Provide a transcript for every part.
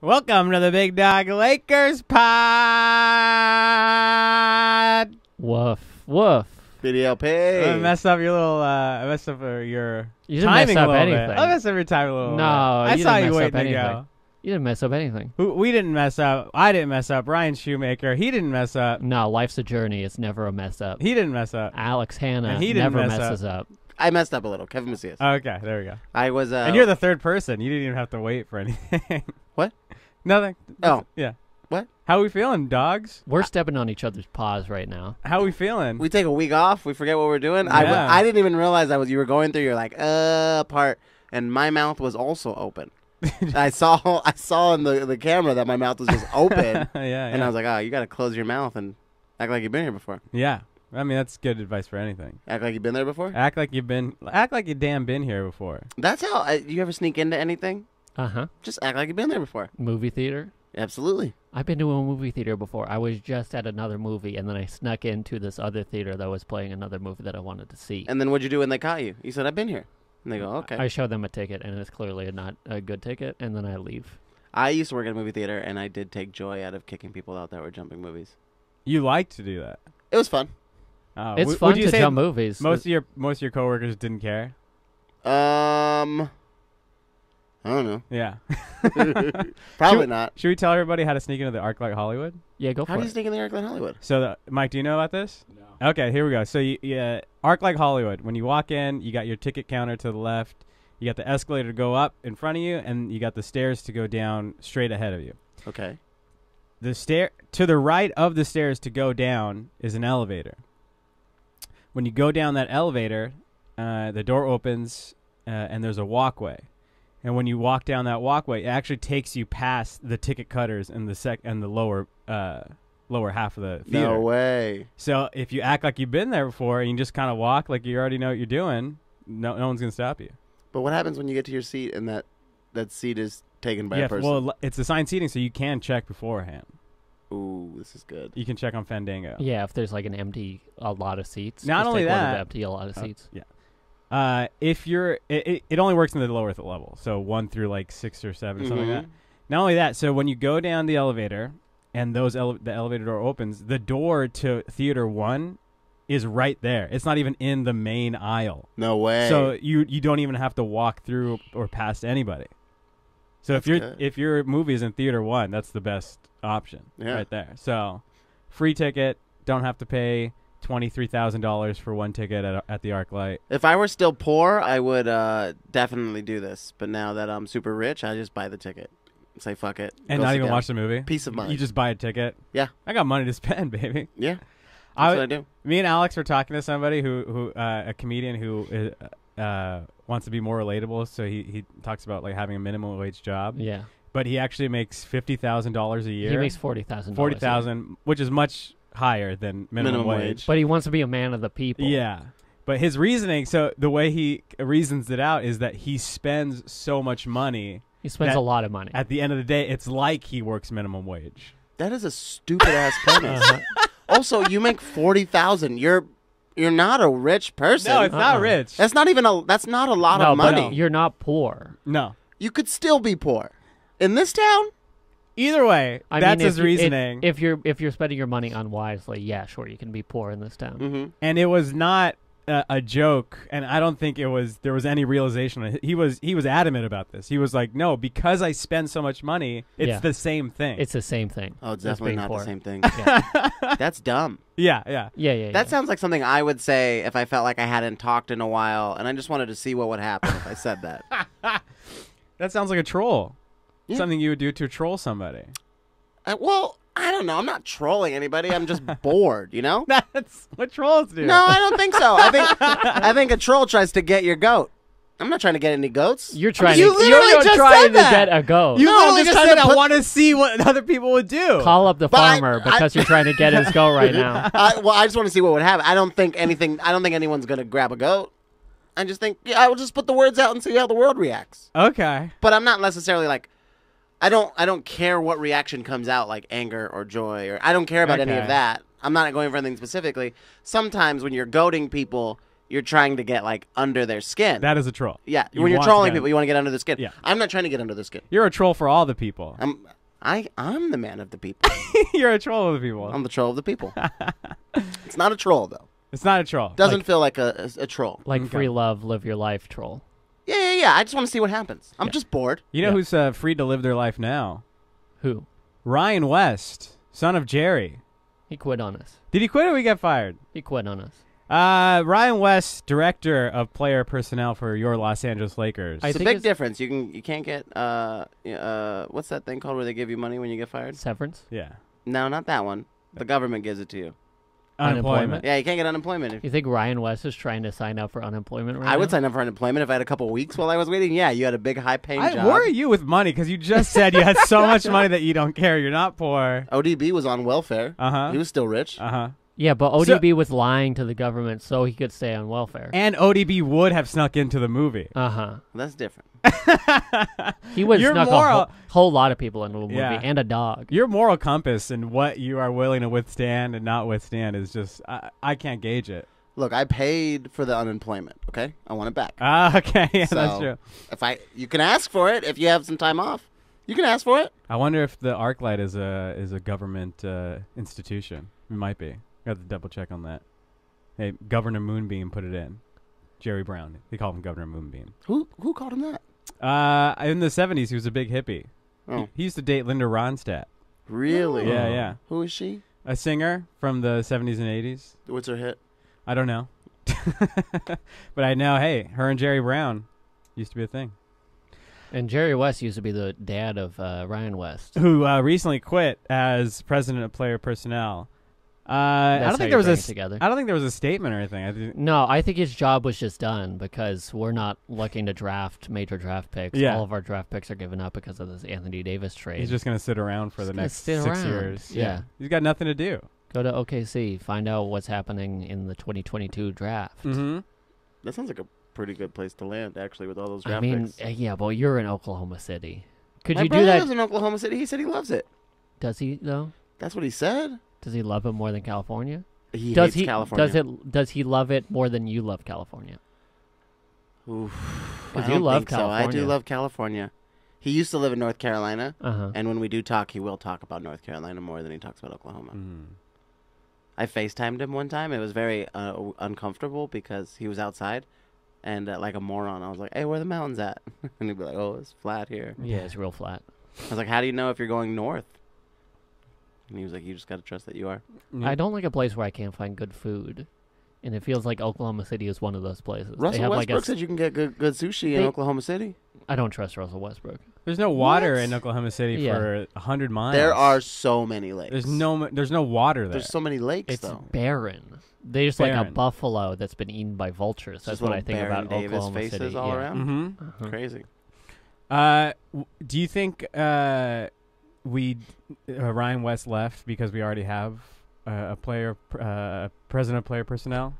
Welcome to the Big Dog Lakers pod. Woof, woof. BDLP. I messed up your little. I messed up your You didn't timing mess up a little anything. bit. I messed up your timing a little No, bit. I you saw didn't you mess up waiting to anything. go. You didn't mess up anything. We didn't mess up. I didn't mess up. Ryan Shoemaker, he didn't mess up. No, life's a journey. It's never a mess up. He didn't mess up. Alex Hanna And he didn't never mess messes up. I messed up a little. Kevin Macias. Okay, there we go. I was. And you're the third person. You didn't even have to wait for anything. What? Nothing. Oh. Yeah. What? How we feeling, dogs? We're stepping on each other's paws right now. How we feeling? We take a week off. We forget what we're doing. Yeah. I didn't even realize you were going through. You're like part, and my mouth was also open. I saw in the camera that my mouth was just open. Yeah. And I was like, oh, you got to close your mouth and act like you've been here before. Yeah. I mean, that's good advice for anything. Act like you've been there before. Act like you damn been here before. That's how. You ever sneak into anything? Uh-huh. Just act like you've been there before. Movie theater. Absolutely. I've been to a movie theater before. I was just at another movie, and then I snuck into this other theater that was playing another movie that I wanted to see. And then what'd you do when they caught you? You said, I've been here. And they go, okay. I show them a ticket, and it's clearly not a good ticket, and then I leave. I used to work at a movie theater, and I did take joy out of kicking people out that were jumping movies. You like to do that. It was fun. It's fun to jump movies. Most of your coworkers didn't care. I don't know. Yeah. Probably not. Should we tell everybody how to sneak into the ArcLight Hollywood? Yeah, go How for do you it. sneak in the ArcLight Hollywood? So, Mike, do you know about this? No. Okay, here we go. So, ArcLight Hollywood. When you walk in, you got your ticket counter to the left. You got the escalator to go up in front of you, and you got the stairs to go down straight ahead of you. Okay. To the right of the stairs to go down is an elevator. When you go down that elevator, the door opens, and there's a walkway. And when you walk down that walkway, it actually takes you past the ticket cutters and the lower half of the theater. No way. So if you act like you've been there before and you just kind of walk like you already know what you're doing, no one's gonna stop you. But what happens when you get to your seat and that seat is taken by a person? Well, it's assigned seating, so you can check beforehand. Ooh, this is good. You can check on Fandango. Yeah, if there's like a lot of seats. Not just only take one that- of the empty a lot of seats. Yeah. If it only works in the lower level, so 1 through like 6 or 7 or something like that. Not only that, so when you go down the elevator and the elevator door opens, the door to Theater 1 is right there. It's not even in the main aisle. No way. So you don't even have to walk through or past anybody. So if your movie is in Theater 1, that's the best option right there. So free ticket, don't have to pay $23,000 for one ticket at the ArcLight. If I were still poor, I would definitely do this. But now that I'm super rich, I just buy the ticket. Say fuck it. And not even watch the movie? Peace of mind. You just buy a ticket? Yeah. I got money to spend, baby. Yeah. That's what I do. Me and Alex were talking to somebody who a comedian who wants to be more relatable, so he talks about like having a minimum wage job. Yeah. But he actually makes $50,000 a year. He makes $40,000. $40,000, which is much higher than minimum wage. But he wants to be a man of the people. Yeah. But his reasoning, so the way he reasons it out is that he spends so much money. He spends a lot of money. At the end of the day, it's like he works minimum wage. That is a stupid ass premise. Also, you make $40,000. You're not a rich person. No, it's not rich. That's not a lot of money. But you're not poor. No. You could still be poor. In this town? Either way, that's his reasoning. If you're spending your money unwisely, yeah, sure, you can be poor in this town. Mm-hmm. And it was not a joke, and I don't think there was any realization of it. He was adamant about this. He was like, no, because I spend so much money, it's the same thing. It's the same thing. Oh, it's definitely not the same thing. Yeah. That's dumb. Yeah. That sounds like something I would say if I felt like I hadn't talked in a while, and I just wanted to see what would happen if I said that. That sounds like a troll. Yeah. Something you would do to troll somebody. Well, I don't know. I'm not trolling anybody. I'm just bored, you know? That's what trolls do. No, I don't think so. I think a troll tries to get your goat. I'm not trying to get any goats. You're trying You literally you're just trying said to that. get a goat. You No, literally I'm just just said trying to I put- want to see what other people would do. Call up the But farmer because you're trying to get his goat right now. Well, I just want to see what would happen. I don't think anyone's going to grab a goat. I just think I will just put the words out and see how the world reacts. Okay. But I'm not necessarily like I don't care what reaction comes out, like anger or joy, or I don't care about any Okay. of that. I'm not going for anything specifically. Sometimes when you're goading people, you're trying to get like under their skin. That is a troll. Yeah, You when you're want to trolling get- people, you want to get under their skin. Yeah. I'm not trying to get under their skin. You're a troll for all the people. I'm the man of the people. You're a troll of the people. I'm the troll of the people. It's not a troll though. It's not a troll. Doesn't feel like a troll. Like Okay. free love, live your life troll. Yeah. I just want to see what happens. I'm just bored. You know who's free to live their life now? Who? Ryan West, son of Jerry. He quit on us. Did he quit or we get fired? He quit on us. Ryan West, director of player personnel for your Los Angeles Lakers. It's a think big it's- difference. You can't get what's that thing called where they give you money when you get fired? Severance? Yeah. No, not that one. The government gives it to you. Unemployment. Yeah, you can't get unemployment. If You think Ryan West is trying to sign up for unemployment right now? I would sign up for unemployment if I had a couple weeks while I was waiting. Yeah, you had a big high-paying job. Where are you with money? Because you just said you had so much money that you don't care. You're not poor. ODB was on welfare. Uh-huh. He was still rich. Uh-huh. Yeah, but ODB was lying to the government so he could stay on welfare. And ODB would have snuck into the movie. Uh-huh. That's different. He would Your snuck moral- a whole lot of people into a movie Yeah. and a dog. Your moral compass and what you are willing to withstand and not withstand is just, I can't gauge it. Look, I paid for the unemployment. Okay, I want it back. Okay, yeah, that's So, true. you can ask for it if you have some time off. You can ask for it. I wonder if the ArcLight is a government institution. It might be. Got to double check on that. Hey, Governor Moonbeam put it in. Jerry Brown. They call him Governor Moonbeam. Who called him that? In the 70s, he was a big hippie. Oh, He used to date Linda Ronstadt, really? Yeah, yeah. Who is she? a singer from the 70s and 80s. What's her hit? I don't know. But I know, hey, her and Jerry Brown used to be a thing. And Jerry West used to be the dad of Ryan West. Who recently quit as president of player personnel. I That's don't think how there you was bring it together. I don't think there was a statement or anything. No, I think his job was just done because we're not looking to draft major draft picks. Yeah. All of our draft picks are given up because of this Anthony Davis trade. He's just going to sit around for He's the gonna next sit 6 around. years. Yeah. He's got nothing to do. Go to OKC, find out what's happening in the 2022 draft. Mm-hmm. That sounds like a pretty good place to land, actually, with all those I draft mean, picks. yeah, but you're in Oklahoma City. Could My you do brother that? lives in Oklahoma City. He said he loves it. Does he though? That's what he said. Does he love it more than California? He does hates he? California. Does he love it more than you love California? Oof. 'Cause I you don't love think so. I do California. love California. He used to live in North Carolina, Uh-huh. and when we do talk, he will talk about North Carolina more than he talks about Oklahoma. I FaceTimed him one time. It was very uncomfortable because he was outside, and like a moron, I was like, "Hey, where are the mountains at?" And he'd be like, "Oh, it's flat here." Yeah, it's real flat. I was like, "How do you know if you're going north?" And he was like, "You just got to trust that you are." I don't like a place where I can't find good food, and it feels like Oklahoma City is one of those places. They Russell have Westbrook like a, said you can get good sushi in They- Oklahoma City. I don't trust Russell Westbrook. There's no water What? in Oklahoma City Yeah. for 100 miles. There are so many lakes. There's no water there. There's so many lakes, It's though. barren. They're just like a Barren. buffalo that's been eaten by vultures. That's Just what I little think Baron about Davis Oklahoma faces City. all yeah. around. Mm-hmm. Uh-huh. Crazy. Do you think Ryan West left because we already have a president of player personnel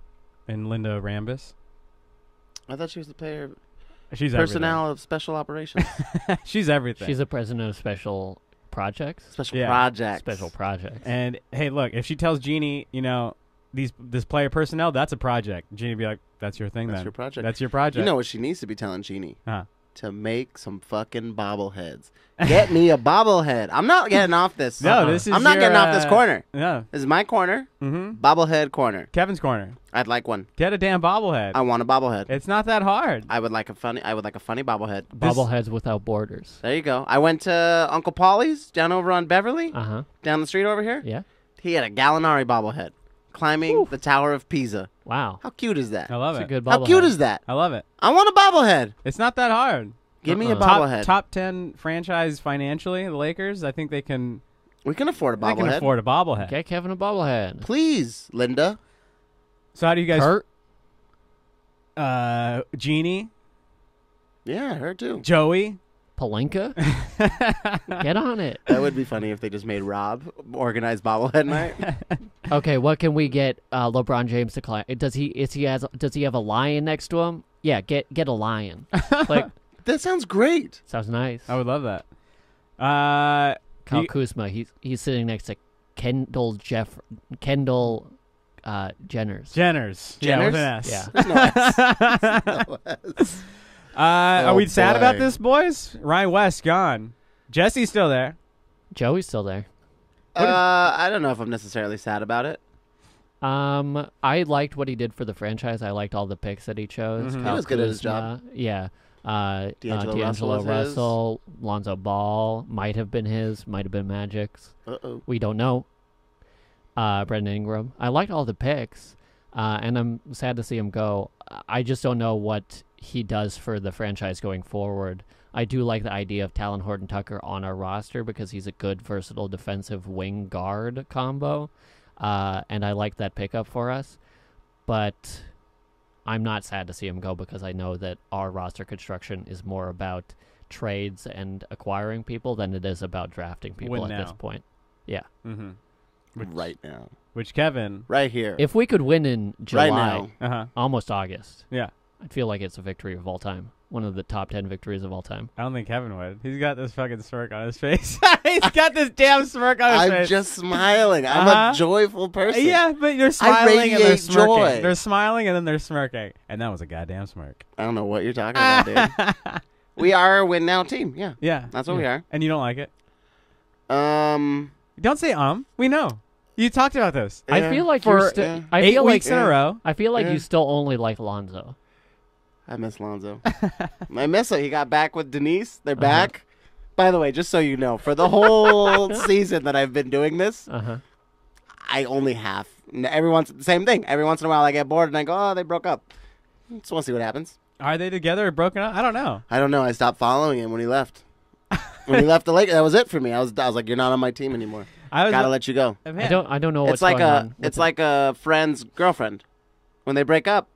in Linda Rambis? I thought she was the player She's personnel of special operations, everything. She's everything. She's the president of special projects. special Yeah. projects. Special projects. And hey, look, if she tells Jeannie, this player personnel, that's a project. Jeannie be like, "That's your thing, That's then. your project. That's your project." You know what she needs to be telling Jeannie? Huh. To make some fucking bobbleheads. Get me a bobblehead. I'm not getting off this. No, this is I'm not your, getting off this corner. No. This is my corner. Mm-hmm. Bobblehead corner. Kevin's corner. I'd like one. Get a damn bobblehead. I want a bobblehead. It's not that hard. I would like a funny bobblehead. Bobbleheads without borders. There you go. I went to Uncle Paulie's down over on Beverly, Uh-huh. down the street over here. Yeah. He had a Gallinari bobblehead climbing the Tower of Pisa. Wow. How cute is that? I love It's a it. good How bobblehead. cute is that? I love it. I want a bobblehead. It's not that hard. Give me a Uh-uh. bobblehead. Top 10 franchise financially, the Lakers. I think they can. We can afford a They can bobblehead. afford a bobblehead. Get Kevin a bobblehead. Please, Linda. So how do you guys? Kurt? Jeannie, Yeah, her too. Joey. Palenka? Get on it. That would be funny if they just made Rob organize bobblehead night. Okay, what can we get LeBron James to climb? Does he have a lion next to him? Yeah, get a lion. Like, That sounds great. sounds nice. I would love that. Kyle you- Kuzma, he's sitting next to Kendall Jenners. Jenners. Yeah, with an S. Yeah. There's no S. No S. Are we sad about boy. this, boys? Ryan West gone. Jesse's still there. Joey's still there. I don't know if I'm necessarily sad about it. I liked what he did for the franchise. I liked all the picks that he chose. Mhm. Kyle He was good at his Kuzma, Yeah. D'Angelo D'Angelo Russell was his. Russell, Lonzo Ball might have been his, might have been Magic's. Uh-oh. We don't know. Brendan Ingram. I liked all the picks, and I'm sad to see him go. I just don't know what he does for the franchise going forward. I do like the idea of Talon Horton-Tucker on our roster because he's a good, versatile defensive wing guard combo, and I like that pickup for us. But I'm not sad to see him go because I know that our roster construction is more about trades and acquiring people than it is about drafting people Win at now. this point. Yeah. Mm-hmm. Right now. Which Kevin. Right here. If we could win in July, Right now. Uh-huh. almost August, Yeah. I'd feel like it's a victory of all time. One of the top 10 victories of all time. I don't think Kevin would. He's got this fucking smirk on his face. He's got this damn smirk on his I'm face. just smiling. I'm Uh-huh. a joyful person. Yeah, but you're smiling and they're radiate smirking. joy. They're smiling and then they're smirking. And that was a goddamn smirk. I don't know what you're talking about, dude. We are a win now team. Yeah. Yeah. That's what we are. And you don't like it? Um. Don't say We know. You talked about this. I yeah. feel like For you're still. yeah. I 8 feel weeks like in a row. I feel like Yeah. you still only like Lonzo. I miss Lonzo. I miss him. He got back with Denise. They're back. By the way, just so you know, for the whole season that I've been doing this, I only half. Same thing. Every once in a while, I get bored and I go, "Oh, they broke up." Just want to see what happens. Are they together or broken up? I don't know. I don't know. I stopped following him when he left. When he left the Lakers, that was it for me. I was like, "You're not on my team anymore. I was Gotta let you go." Man. I don't know what's It's like going on. it's like a friend's girlfriend. When they break up,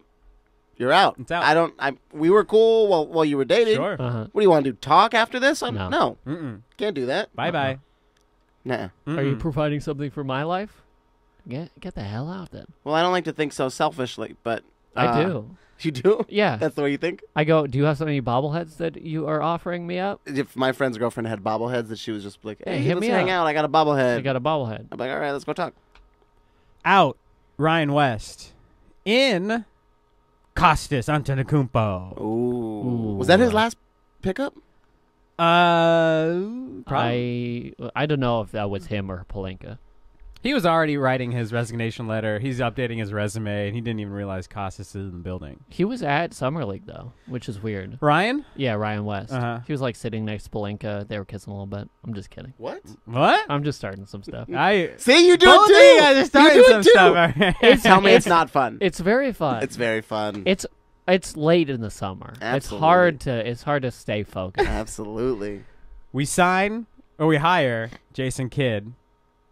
you're out. It's out. We were cool while you were dating. Sure. Uh-huh. What do you want to do? Talk after this? No. No. Mm-mm. Can't do that. Bye-bye. Nuh-uh. Are you Mm-mm. providing something for my life? Get the hell out then. Well, I don't like to think so selfishly, but I do. You do? Yeah. That's the way you think? I go, do you have so many bobbleheads that you are offering me up? If my friend's girlfriend had bobbleheads, that she was just like, Hey, "Hey, hit let's me hang up. out. I got a bobblehead." I got a bobblehead. I'm like, "All right, let's go talk." Out. Ryan West. In. Kostas Antetokounmpo. Ooh. Was that his last pickup? Probably. I don't know if that was him or Pelinka. He was already writing his resignation letter. He's updating his resume, and he didn't even realize Kostas is in the building. He was at Summer League though, which is weird. Ryan? Yeah, Ryan West. Uh-huh. He was like sitting next to Pelinka. They were kissing a little bit. I'm just kidding. What? What? I'm just starting some stuff. See, you do Both it of too. you guys are starting you do some it too. stuff. Tell me it's not fun. It's very fun. It's very fun. It's late in the summer. Absolutely. It's hard to stay focused. Absolutely. We hire Jason Kidd.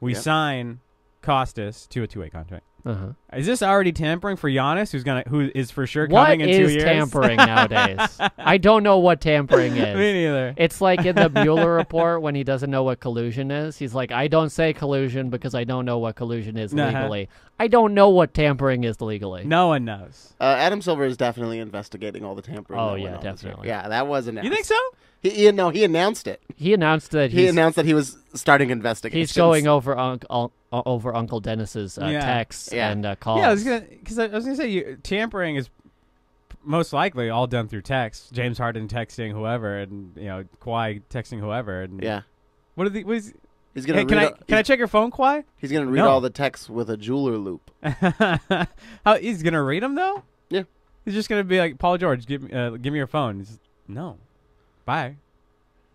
We sign Kostas to a 2-way contract. Uh-huh. Is this already tampering for Giannis, who is for sure What coming in 2 is years? tampering nowadays? I don't know what tampering is. Me neither. It's like in the Mueller report when he doesn't know what collusion is. He's like, I don't say collusion because I don't know what collusion is Uh-huh. legally. I don't know what tampering is legally. No one knows. Adam Silver is definitely investigating all the tampering. Oh, that yeah, went on this year. definitely. Yeah, that was announced. You think so? He announced it. He announced that He announced that he was starting investigations. he's going over over Uncle Dennis's Yeah. texts Yeah. and calls. Yeah, I was gonna say tampering is most likely all done through text. James Harden texting whoever, and Kawhi texting whoever. And Yeah. What is? He's gonna Hey, can I check your phone, Kawhi? He's gonna read No. all the texts with a jeweler loop. How he's gonna read them though? Yeah. He's just gonna be like, Paul George, give me your phone. No, bye.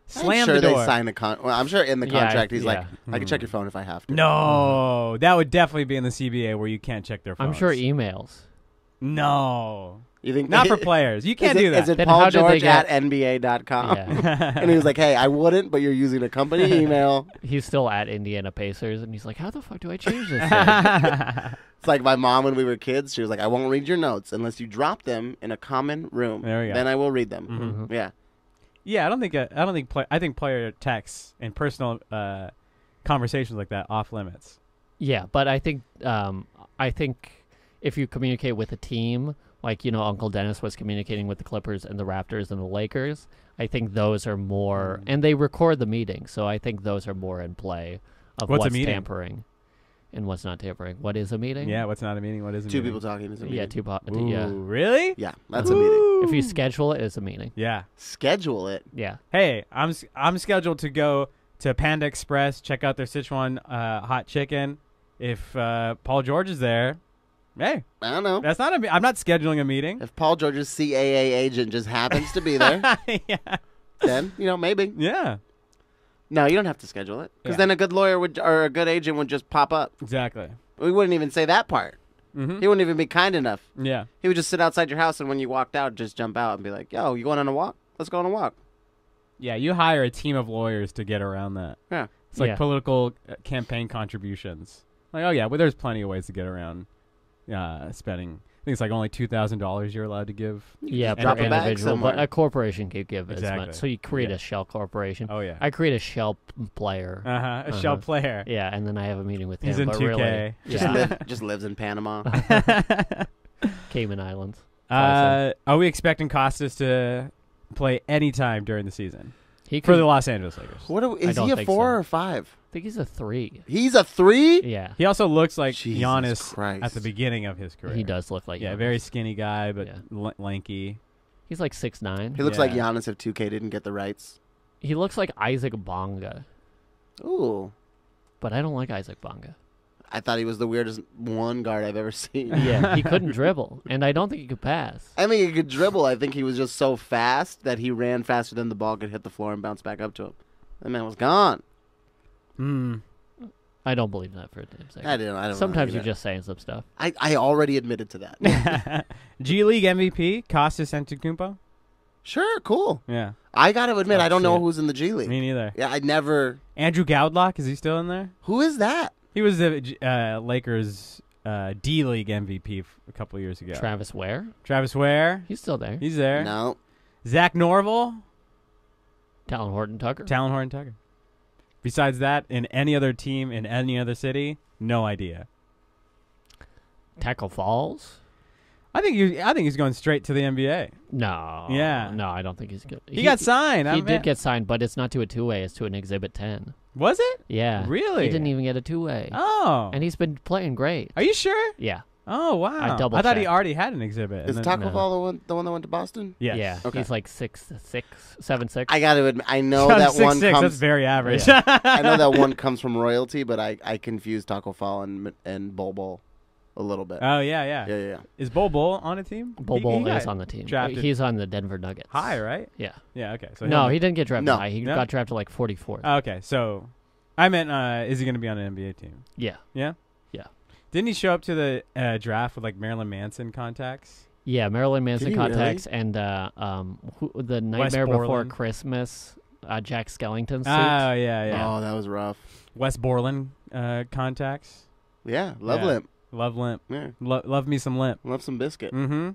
Slam I'm sure the door. they sign a Well, I'm sure in the Yeah, contract he's like, yeah. I can check your phone if I have to. No, that would definitely be in the CBA where you can't check their phones. I'm sure emails. No, You think not for players. You can't do that. Is it Then Paul how did they George get- at NBA.com? Yeah. And he was like, hey, I wouldn't, but you're using a company email. He's still at Indiana Pacers, and he's like, how the fuck do I change this thing? It's like my mom when we were kids. She was like, I won't read your notes unless you drop them in a common room. There we go. Then I will read them. Mhm. Yeah. Yeah, I think player texts and personal conversations like that off limits. Yeah, but I think if you communicate with a team, like Uncle Dennis was communicating with the Clippers and the Raptors and the Lakers, I think those are more, and they record the meeting, so I think those are more in play of What's a what's meeting? tampering. and what's not tampering. What is a meeting? Yeah, what's not a meeting? What is a Two meeting? people talking is a meeting. Yeah, Ooh, yeah. really? Yeah, that's a meeting. If you schedule it, it's a meeting. Yeah. Schedule it. Yeah. Hey, I'm scheduled to go to Panda Express, check out their Sichuan hot chicken. If Paul George is there, hey, I don't know. that's not I'm not scheduling a meeting. If Paul George's CAA agent just happens to be there, Yeah. then, maybe. Yeah. No, you don't have to schedule it. Because Yeah. then a good lawyer or a good agent would just pop up. Exactly. We wouldn't even say that part. Mm-hmm. He wouldn't even be kind enough. Yeah. He would just sit outside your house, and when you walked out, just jump out and be like, yo, you going on a walk? Let's go on a walk. Yeah, you hire a team of lawyers to get around that. Yeah. It's like Yeah. political campaign contributions. Like, oh, yeah, well, there's plenty of ways to get around spending. I think it's like only $2,000 you're allowed to give. Yeah, Drop per a bag individual, but somewhere. a corporation could give as Exactly. much. So you create Yeah. a shell corporation. Oh, yeah. I create a shell player. A shell player. Yeah, and then I have a meeting with him. He's in but 2K. Really, yeah, Just lives in Panama. Cayman Islands. Awesome. Are we expecting Kostas to play any time during the season He for could, the Los Angeles Lakers? Is don't he a think 4 so. or 5? I think he's a 3. He's a 3? Yeah, He also looks like Jesus Giannis Christ. at the beginning of his career. he does look like Yeah, Giannis. very skinny guy, but Yeah. lanky. He's like 6'9". He looks Yeah. like Giannis if 2K didn't get the rights. He looks like Isaac Bonga, Ooh. but I don't like Isaac Bonga. I thought he was the weirdest one guard I've ever seen. Yeah, he couldn't dribble, and I don't think he could pass. I think he could dribble. I think he was just so fast that he ran faster than the ball could hit the floor and bounce back up to him. That man was gone. I don't believe that for a damn second. I don't Sometimes know you're either. just saying some stuff. I already admitted to that. G League MVP Kostas Antetokounmpo. Sure, cool. Yeah, I got to admit, Oh, I don't know shit. who's in the G League. me neither. Yeah, I never. Andrew Goudlock, is he still in there? Who is that? He was the Lakers D League MVP a couple of years ago. Travis Ware, Travis Ware, he's still there. he's there. No. Zach Norville, Talon Horton Tucker. Talon Horton Tucker. Besides that, in any other team in any other city, no idea. Tackle Falls. I think he's going straight to the NBA. No. Yeah. No, I don't think he's good. He got signed. He did get signed, but it's not to a 2-way. It's to an Exhibit 10. Was it? Yeah. Really? He didn't even get a 2-way. Oh. And he's been playing great. Are you sure? Yeah. Oh wow. I double thought he checked. already had an exhibit. Is and then- Taco no. Fall the one that went to Boston? Yes. Yeah. Okay. He's like 7'6". I got to admit, I know Shot that 6'6", one That's comes. very average. I know that one comes from royalty, but I confuse Taco Fall and Bol Bol a little bit. Oh yeah. Yeah. Is Bol Bol on a team? Bol He Bol got is on the team. drafted He's on the Denver Nuggets. high, right? Yeah. Yeah. Okay. So No, he didn't get drafted No. high. He No? got drafted like 44th. Okay. So I meant, is he going to be on an NBA team? Yeah. Yeah. Yeah. Didn't he show up to the draft with like Marilyn Manson contacts? Yeah, Marilyn Manson he contacts and the Nightmare Before Borland. Christmas, Jack Skellington suit. Oh yeah. Oh, that was rough. Wes Borland contacts. Yeah, love Yeah. limp. Love Limp. Yeah, Love me some Limp. love some biscuit. Mm-hmm.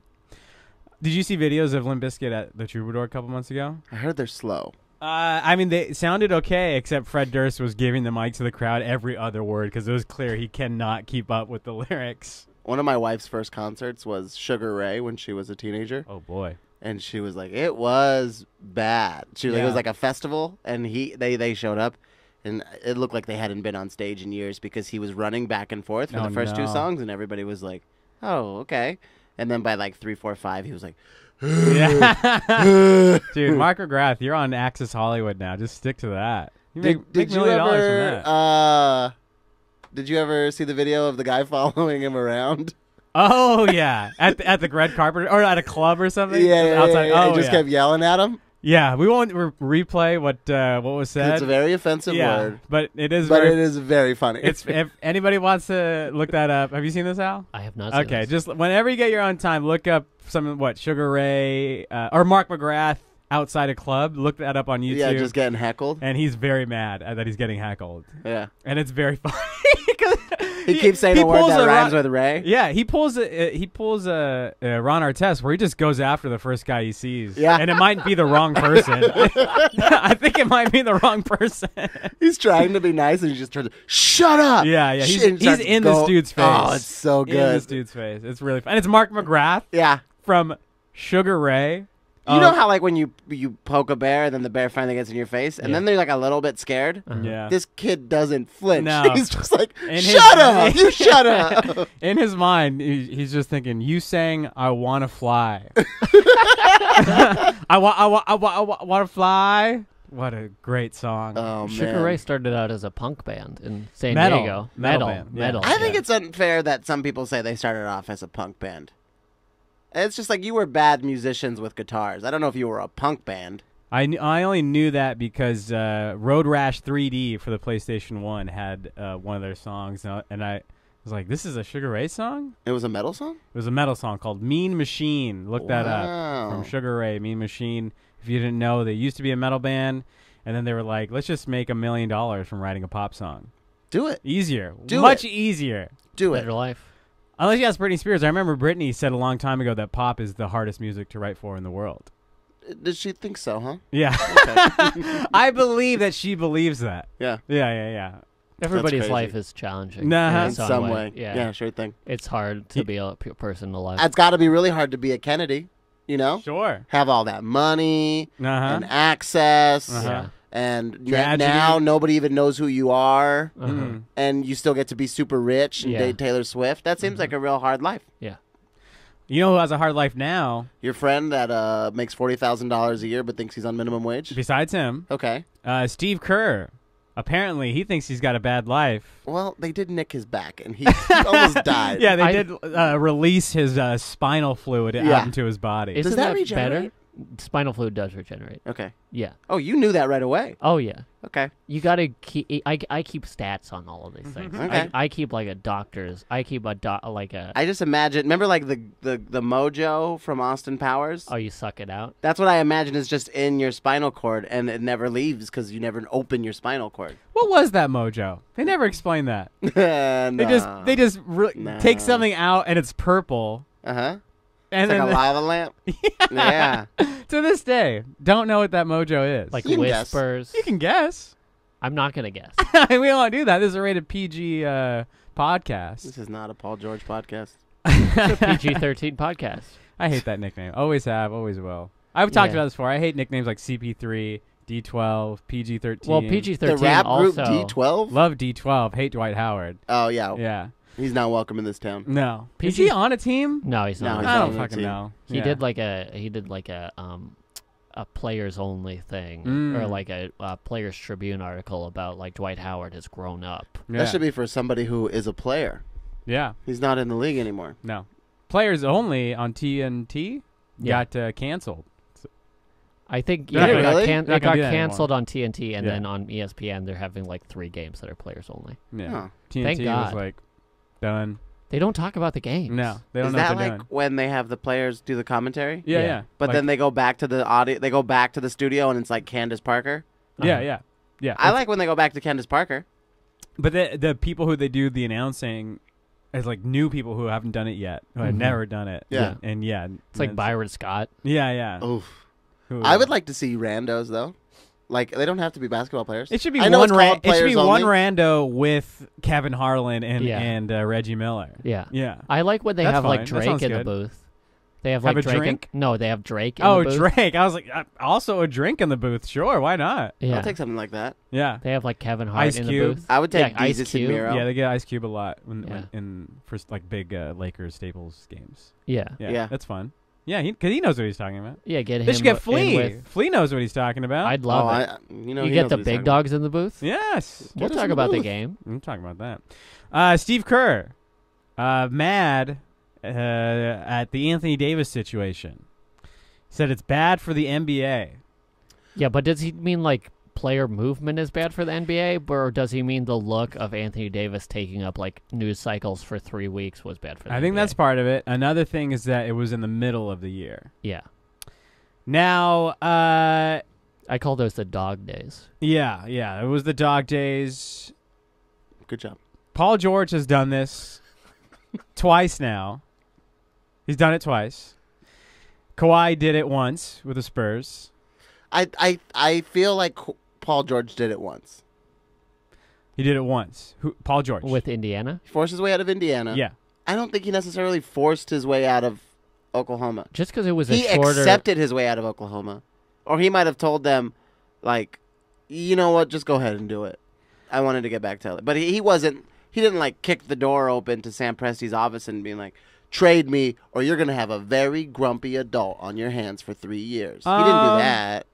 Did you see videos of Limp Bizkit at the Troubadour a couple months ago? I heard they're slow. I mean, they sounded okay, except Fred Durst was giving the mic to the crowd every other word because it was clear he cannot keep up with the lyrics. One of my wife's first concerts was Sugar Ray when she was a teenager, Oh boy. and she was like, "It was bad." She was like, it Yeah. was like a festival, and they showed up, and it looked like they hadn't been on stage in years because he was running back and forth for Oh, the first two no. songs, and everybody was like, "Oh, okay," and then by like 3, 4, 5, he was like, Yeah. Dude, Mark McGrath, you're on Access Hollywood now. Just stick to that. You make Did $1 you million from ever? that. Did you ever see the video of the guy following him around? Oh yeah, at the red carpet or at a club or something. Yeah, outside. yeah. Oh He just kept yelling at him. Yeah, we won't replay what was said. It's a very offensive yeah, word, but it is. but very, it is very funny. It's if anybody wants to look that up. Have you seen this, Al? I have not seen Okay, this. just whenever you get your own time, look up Sugar Ray or Mark McGrath outside a club. Look that up on YouTube. yeah, just getting heckled. and he's very mad that he's getting heckled, Yeah, and it's very funny. 'Cause he keeps saying a word pulls that a rhymes Ron- with Ray. Yeah, he pulls Ron Artest where he just goes after the first guy he sees. Yeah. And it might be the wrong person. I think it might be the wrong person. He's trying to be nice, and he just turns. Shut up! Yeah. And He's starts in to this go- dude's face. Oh, it's so In this good. dude's face. It's really fun. And it's Mark McGrath Yeah, from Sugar Ray. You know how like when you poke a bear, then the bear finally gets in your face, and then they're like a little bit scared. Yeah. This kid doesn't flinch. No. He's just like, In shut up! You shut up! In his mind, he's just thinking, "You sang I wanna fly. I want to fly." What a great song. Oh Sugar man. Ray started out as a punk band in San Metal. Diego. Metal band, yeah. Metal. I think it's unfair that some people say they started off as a punk band. It's just like you were bad musicians with guitars. I don't know if you were a punk band. I only knew that because Road Rash 3D for the PlayStation 1 had one of their songs, and I was like, "This is a Sugar Ray song?" It was a metal song? It was a metal song called Mean Machine. Look that up. Wow. From Sugar Ray, Mean Machine. If you didn't know, they used to be a metal band, and then they were like, "Let's just make $1 million from writing a pop song." Do it. Easier. Do Much it. easier. Do it. Better life. Unless you ask Britney Spears. I remember Britney said a long time ago that pop is the hardest music to write for in the world. Does she think so, huh? Yeah. Okay. I believe that she believes that. Yeah. Yeah. Everybody's crazy. life is challenging. Nah. In some way. Yeah. Yeah, sure thing. It's hard to be a person alive. It's got to be really hard to be a Kennedy, you know? Sure. Have all that money and Uh-huh. access. Yeah. And Tragedy. now nobody even knows who you are. Mm-hmm. And you still get to be super rich and Yeah. date Taylor Swift. That seems like a real hard life. Yeah. You know who has a hard life now, Your friend that makes $40,000 a year but thinks he's on minimum wage? besides him? Okay. Steve Kerr. Apparently, he thinks he's got a bad life. Well, they did nick his back, and he almost died. Yeah, they I- did release his spinal fluid Yeah. out into his body. Isn't that that regenerate? better? Spinal fluid does regenerate. Okay. Yeah. Oh, you knew that right away. Oh, yeah. Okay. You gotta keep. I keep stats on all of these things. Okay. I keep like a doctor's. I keep like a. I just imagine. Remember, like the mojo from Austin Powers. Oh, you suck it out. That's what I imagine is just in your spinal cord, and it never leaves because you never open your spinal cord. What was that mojo? They never explained that. They just take something out and it's purple. Uh-huh. And It's like then a lava lamp. Yeah. to this day, don't know what that mojo is. Like You can guess. whispers. you can guess. I'm not gonna guess. We don't want to do that. This is a rated PG podcast. This is not a Paul George podcast. It's a PG-13 podcast. I hate that nickname. Always have, always will. I've talked Yeah. about this before. I hate nicknames like CP3, D12, PG-13. Well, The PG-13 rap group also. D12? Love D12. Hate Dwight Howard. Oh, yeah. Yeah. He's not welcome in this town. No. Is PG he on a team? No, he's No, not. he's I not don't on a fucking team. know. He Yeah. did like a players only thing or like a Players Tribune article about like Dwight Howard has grown up. Yeah. That should be for somebody who is a player. Yeah. He's not in the league anymore. No. Players only on TNT Yeah. got canceled. I think Did it it really? got, Not it gonna got do that canceled on TNT and Yeah. then on ESPN they're having like 3 games that are players only. Yeah. Huh. TNT Thank was God. like done. They don't talk about the games. No, they don't Is know what that they're like doing. when they have the players do the commentary? Yeah, Yeah. yeah. But Like- then they go back to the audio. They go back to the studio, and it's like Candace Parker. yeah, yeah, yeah. I like when they go back to Candace Parker. But the people who they do the announcing is like new people who haven't done it yet, who have Mhm. never done it. Yeah. And yeah. It's like Byron Scott. Yeah, yeah. Oof. Who- I would like to see randos though. Like they don't have to be basketball players. It should be I know one. it's called It should be players one only. rando with Kevin Harlan and Yeah. Reggie Miller. Yeah. Yeah. I like when they That's have like fine. That Drake sounds in the good. booth. They have Have like a Drake. drink? No, they have Drake in Oh, the booth. Drake! I was like, also a drink in the booth. Sure, why not? Yeah. I'll take something like that. Yeah. They have like Kevin Hart Ice in Cube. the booth. I would take Yeah, Ice Jesus and Cube. Miro. Yeah, they get Ice Cube a lot Yeah. for like big Lakers Staples games. Yeah. Yeah. That's fun. Yeah, because he knows what he's talking about. Yeah, get him. They should get in Flea. with- Flea knows what he's talking about. I'd love it. You know, You he get knows the what he's big talking dogs in the booth. Yes. We'll Get us talk in the about the booth. game. I'm talking about that. Steve Kerr, mad at the Anthony Davis situation. Said it's bad for the NBA. Yeah, but does he mean like player movement is bad for the NBA, or does he mean the look of Anthony Davis taking up like news cycles for 3 weeks was bad for the I NBA? think that's part of it. Another thing is that it was in the middle of the year. Yeah. Now, I call those the dog days. yeah, it was the dog days. about. Good job. Paul George has done this twice now. He's done it twice. Kawhi did it once with the Spurs. I feel like Paul George did it once. He did it once. Paul George. With Indiana? He forced his way out of Indiana. Yeah. I don't think he necessarily forced his way out of Oklahoma. Just because it was He a shorter. accepted his way out of Oklahoma. Or he might have told them, like, you know what, just go ahead and do it. I wanted to get back to LA. But he wasn't, he didn't, like, kick the door open to Sam Presti's office and being like, trade me or you're going to have a very grumpy adult on your hands for 3 years. He didn't do that.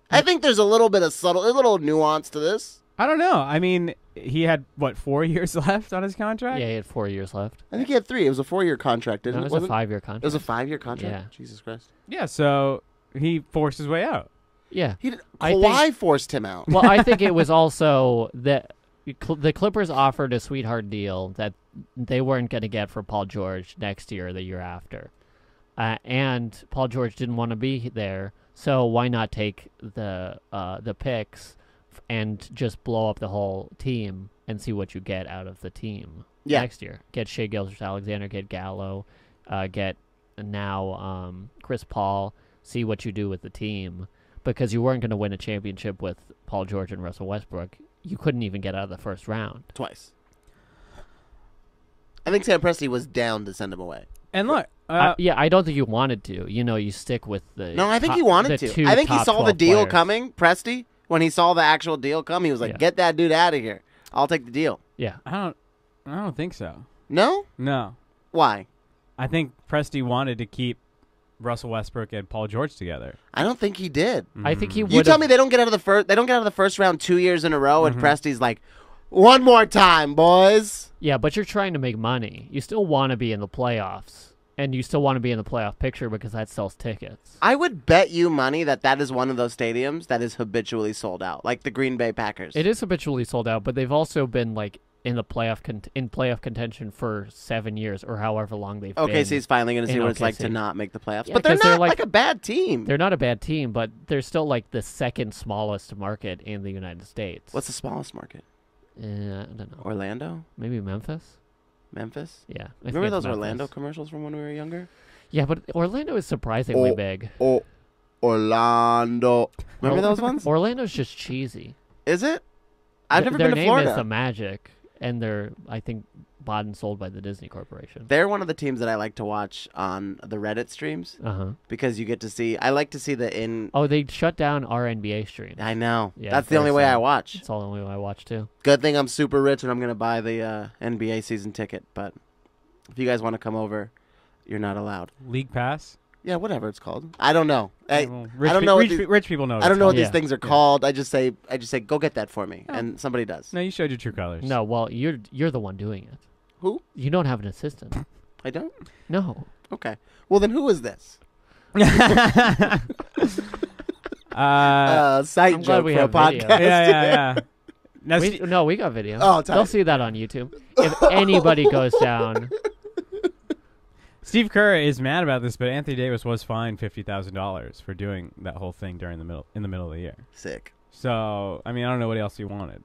I think there's a little bit of a little nuance to this. I don't know. I mean, he had, 4 years left on his contract? Yeah, he had 4 years left. I think he had 3. It was a 4-year contract, didn't No, it? it was a 5-year contract. It was a 5-year contract? Yeah. Jesus Christ. Yeah, so he forced his way out. Yeah. Kawhi forced him out. Well, I think it was also that the Clippers offered a sweetheart deal that they weren't going to get for Paul George next year or the year after. And Paul George didn't want to be there, so why not take the picks and just blow up the whole team and see what you get out of the team next year? Get Shai Gilgeous-Alexander, get Gallo, get now Chris Paul, see what you do with the team. Because you weren't going to win a championship with Paul George and Russell Westbrook. You couldn't even get out of the first round. Twice. I think Sam Presti was down to send him away. And look, I don't think you wanted to. You stick with the. No, I think he wanted to. I think he saw the deal coming, Presti. When he saw the actual deal come, he was like, "Get that dude out of here. I'll take the deal." Yeah. I don't think so. No? No. Why? I think Presti wanted to keep Russell Westbrook and Paul George together. I don't think he did. I think he would. You tell me they don't get out of the first. They don't get out of the first round 2 years in a row, and Presti's like, "One more time, boys." Yeah, but you're trying to make money. You still want to be in the playoffs, and you still want to be in the playoff picture because that sells tickets. I would bet you money that is one of those stadiums that is habitually sold out, like the Green Bay Packers. It is habitually sold out, but they've also been like in the playoff contention for 7 years or however long they've been. Okay, so he's finally going to see what it's like to not make the playoffs. But they're not like a bad team. They're not a bad team, but they're still like the second smallest market in the United States. What's the smallest market? I don't know. Orlando? Maybe Memphis? Memphis? Yeah. Remember those Orlando commercials from when we were younger? Yeah, but Orlando is surprisingly big. Orlando. Remember those ones? Orlando's just cheesy. Is it? I've never been to Florida. Their name is the Magic, and they're, I think, bought and sold by the Disney Corporation. They're one of the teams that I like to watch on the Reddit streams because you get to see. I like to see Oh, they shut down our NBA stream. I know. Yeah, that's the only way I watch. It's the only way I watch too. Good thing I'm super rich and I'm gonna buy the NBA season ticket. But if you guys want to come over, you're not allowed. League pass. Yeah, whatever it's called. I don't know. I don't know. Rich people know. I don't know what these things are called. I just say, go get that for me, and somebody does. No, you showed your true colors. No, well, you're the one doing it. Who? You don't have an assistant. I don't? No. Okay. Well, then who is this? Site joke for a podcast. Yeah. No, we got video. Oh, they'll see that on YouTube. If anybody goes down. Steve Kerr is mad about this, but Anthony Davis was fined $50,000 for doing that whole thing in the middle of the year. Sick. So, I mean, I don't know what else he wanted.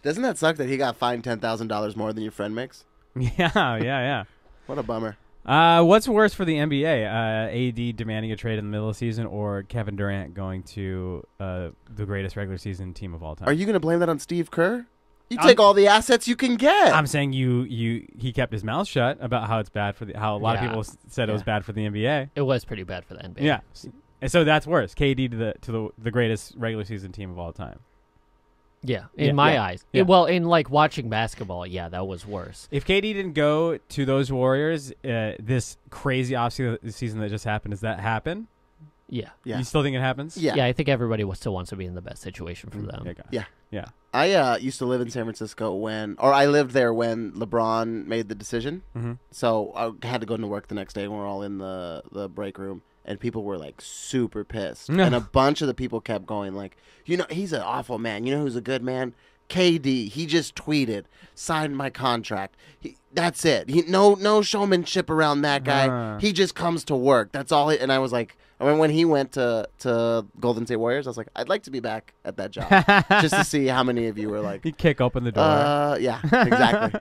Doesn't that suck that he got fined $10,000 more than your friend makes? Yeah. What a bummer. What's worse for the NBA? AD demanding a trade in the middle of the season, or Kevin Durant going to the greatest regular season team of all time? Are you going to blame that on Steve Kerr? You take all the assets you can get. I'm saying he kept his mouth shut about how it's bad for how a lot of people said it was bad for the NBA. It was pretty bad for the NBA. Yeah, and so that's worse. KD to the greatest regular season team of all time. Yeah, in my eyes. Yeah. Well, in like watching basketball, yeah, that was worse. If KD didn't go to those Warriors, this crazy offseason that just happened, does that happen? Yeah. You still think it happens? Yeah, I think everybody still wants to be in the best situation for them. Yeah. I used to live in San Francisco I lived there when LeBron made the decision. Mm-hmm. So I had to go into work the next day when we were all in the break room. And people were, like, super pissed. And a bunch of the people kept going, like, he's an awful man. You know who's a good man? KD. He just tweeted, signed my contract. That's it. No showmanship around that guy. He just comes to work. That's all. And I was like, when he went to Golden State Warriors, I was like, I'd like to be back at that job. Just to see how many of you were like. He'd kick open the door. Yeah, exactly.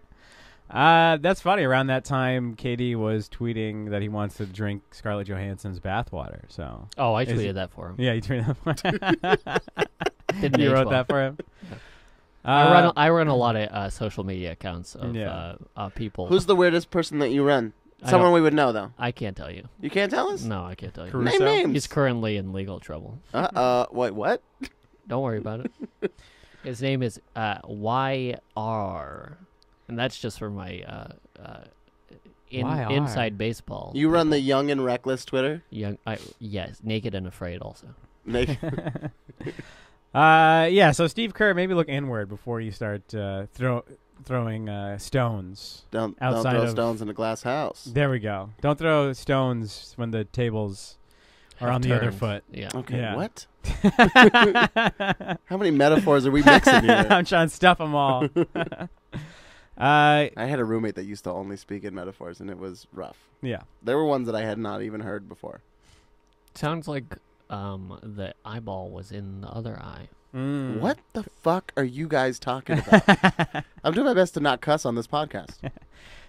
That's funny. Around that time, KD was tweeting that he wants to drink Scarlett Johansson's bathwater. So. Oh, I tweeted that for him. Yeah, you tweeted that for him. You wrote that for him. I run a lot of social media accounts of people. Who's the weirdest person that you run Someone we would know, though. I can't tell you. You can't tell us? No, I can't tell you. Caruso? Name names. He's currently in legal trouble. Wait, what? Don't worry about it. His name is YR, and that's just for my YR. inside baseball. You run the Young and Reckless Twitter? Yes, Naked and Afraid also. Yeah, so Steve Kerr, maybe look inward before you start throwing stones. Don't outside throw of- stones in a glass house. There we go. Don't throw stones when the tables are on the other Turned. foot. Yeah. Okay, Yeah. what? How many metaphors are we mixing here? I'm trying to stuff them all. I had a roommate that used to only speak in metaphors, and it was rough. Yeah. There were ones that I had not even heard before. Sounds like the eyeball was in the other eye. Mm. What the fuck are you guys talking about? I'm doing my best to not cuss on this podcast.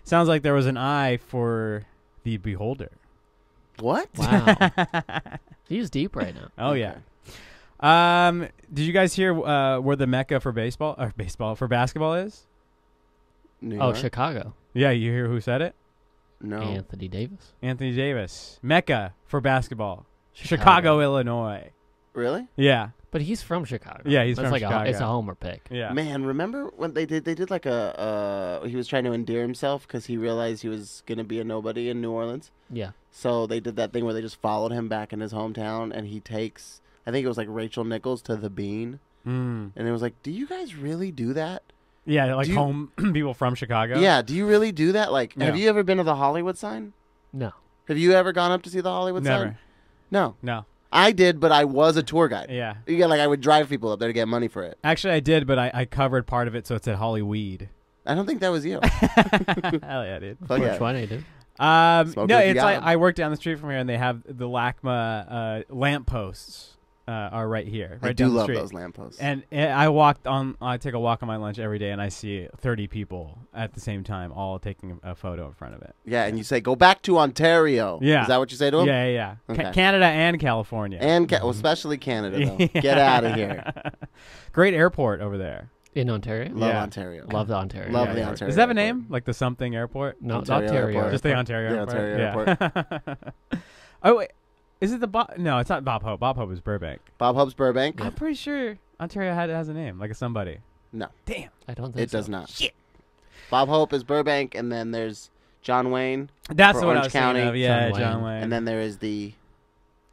Sounds like there was an eye for the beholder. What? Wow. He's deep right now. Oh, Okay. yeah. Did you guys hear where the mecca for for basketball is? New Oh, York? Chicago. Yeah, you hear who said it? No. Anthony Davis. Anthony Davis. Mecca for basketball. Chicago, Illinois. Really? Yeah. But he's from Chicago. Yeah, he's That's from like Chicago. It's a homer pick. Yeah. Man, remember when they did like he was trying to endear himself because he realized he was going to be a nobody in New Orleans. Yeah. So they did that thing where they just followed him back in his hometown, and he takes, I think it was like Rachel Nichols to the Bean. Mm. And it was like, do you guys really do that? Yeah, like Do you- home people from Chicago. Yeah, do you really do that? Like, have Yeah. you ever been to the Hollywood sign? No. Have you ever gone up to see the Hollywood sign? Never. No. No. I did, but I was a tour guide. Yeah. Yeah, like I would drive people up there to get money for it. Actually, I did, but I covered part of it, so it's at Hollyweed. I don't think that was you. Hell yeah, dude. Fuck Which yeah. one I did? Smoke No, like you it's got like 'em. I work down the street from here, and they have the LACMA lamp posts are right here, right I do down the love street. those lampposts. And I take a walk on my lunch every day, and I see 30 people at the same time, all taking a photo in front of it. Yeah, and you say, go back to Ontario. Yeah. Is that what you say to them? Yeah, yeah. Okay. Canada and California. And well, especially Canada, though. Get out of here. Great airport over there. In Ontario? Love Yeah. Love Love the Ontario. Love Yeah, the yeah. Ontario. Does that have a airport. name? Like the something airport? No, Ontario Ontario. Airport. Just the Ontario The airport? Ontario Yeah. Oh, wait. Is it the Bob? No, it's not Bob Hope. Bob Hope is Burbank. Bob Hope's Burbank? I'm pretty sure Ontario has a name, like a somebody. No, Damn. I don't think it does so. not. Shit. Bob Hope is Burbank, and then there's John Wayne, That's For what I Orange was County. thinking of. Yeah, John John Wayne. Wayne. and then there is the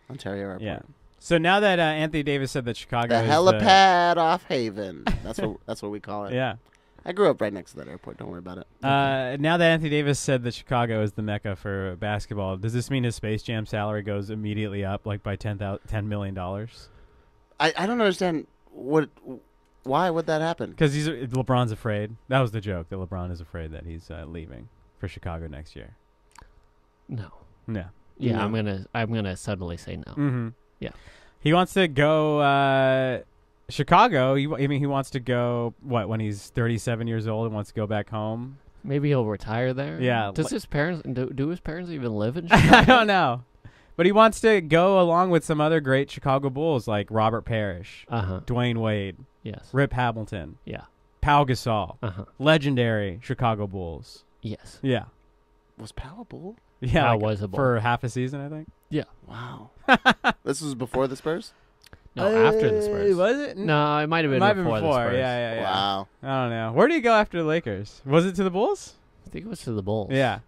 Ontario Airport. yeah. So now that Anthony Davis said that Chicago The is helipad off Haven. That's what we call it. yeah. I grew up right next to that airport. Don't worry about it. Now that Anthony Davis said that Chicago is the mecca for basketball, does this mean his Space Jam salary goes immediately up, like by $10 million? I don't understand why would that happen? Because LeBron's afraid. That was the joke. That LeBron is afraid that he's leaving for Chicago next year. No. Yeah. Yeah, No. I'm gonna subtly say no. Mm-hmm. Yeah. He wants to go Chicago. He wants to go when he's 37 years old and wants to go back home. Maybe he'll retire there. Yeah, Does his parents do his parents even live in Chicago? I don't know. But he wants to go along with some other great Chicago Bulls like Robert Parrish, Uh-huh. Dwayne Wade, Yes. Rip Hamilton, Yeah. Pau Gasol, Uh-huh. legendary Chicago Bulls. Yes. Yeah. Was Powell Bull? Yeah, Pau was a Bull. for half a season, I think. Wow. This was before the Spurs? No, after the Spurs. Was it? No, it might have been Might before the Spurs. Yeah. Wow. I don't know. Where do you go after the Lakers? Was it to the Bulls? I think it was to the Bulls. Yeah.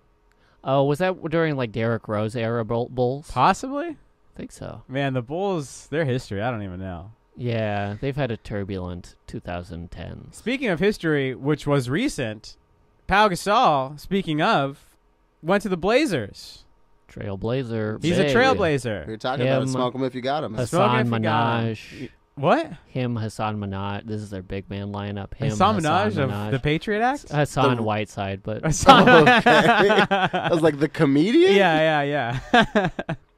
Oh, was that during like Derrick Rose era Bulls? Possibly. I think so. Man, the Bulls, their history, I don't even know. Yeah, they've had a turbulent 2010s. Speaking of history, which was recent, Pau Gasol, speaking of, went to the Blazers. Trailblazer. He's a big. trailblazer. You're talking about Him, it. Smoke 'em if you got 'em. Smoke 'em Hassan if you got 'em. Minaj. What? Hassan Minaj. This is their big man lineup. Hassan Minaj of the Patriot Act? Hassan The- Whiteside, but Hassan. Okay. I was like, the comedian? Yeah.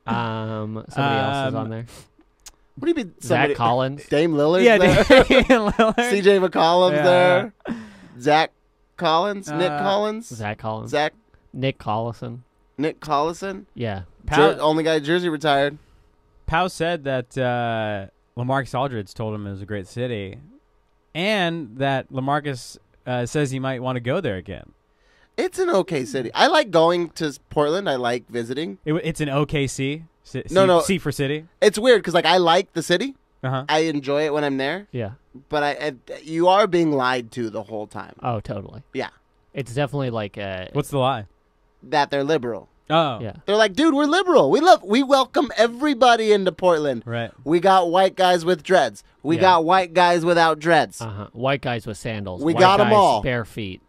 somebody else is on there. What do you mean? Zach Collins. Dame Lillard? Yeah, there? Damian Lillard. CJ McCollum's Yeah. there. Zach Collins? Nick Uh, Collins? Zach Collins. Zach Nick Collison. Nick Collison? Yeah. Only guy Jersey retired. Pau said that LaMarcus Aldridge told him it was a great city, and that LaMarcus says he might want to go there again. It's an okay city. I like going to Portland. I like visiting. It's an OKC. No. C for city. It's weird because like I like the city. Uh-huh. I enjoy it when I'm there. Yeah. But you are being lied to the whole time. Oh, totally. Yeah. It's definitely like What's the lie? That they're liberal. Oh. yeah. They're like, dude, we're liberal. We welcome everybody into Portland. Right. We got white guys with dreads. We Yeah. got white guys without dreads. White guys with sandals. We White got 'em guys all. Bare feet.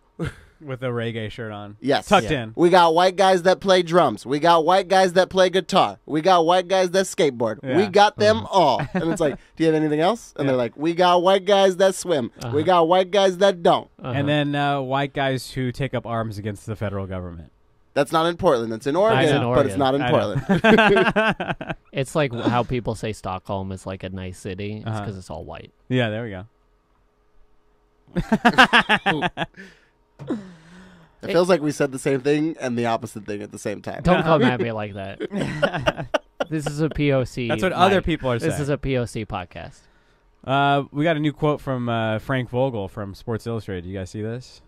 With a reggae shirt on. Yes. Tucked Yeah. in. We got white guys that play drums. We got white guys that play guitar. We got white guys that skateboard. Yeah. We got them all. And it's like, do you have anything else? And Yeah. they're like, we got white guys that swim. We got white guys that don't. And then white guys who take up arms against the federal government. That's not in Portland. It's in Oregon, in but it's Oregon. not in I Portland. It's like how people say Stockholm is like a nice city. It's Uh-huh. because it's all white. Yeah, there we go. It feels like we said the same thing and the opposite thing at the same time. Don't come at me like that. This is a POC. That's what other people are saying. This is a POC podcast. We got a new quote from Frank Vogel from Sports Illustrated. You guys see this?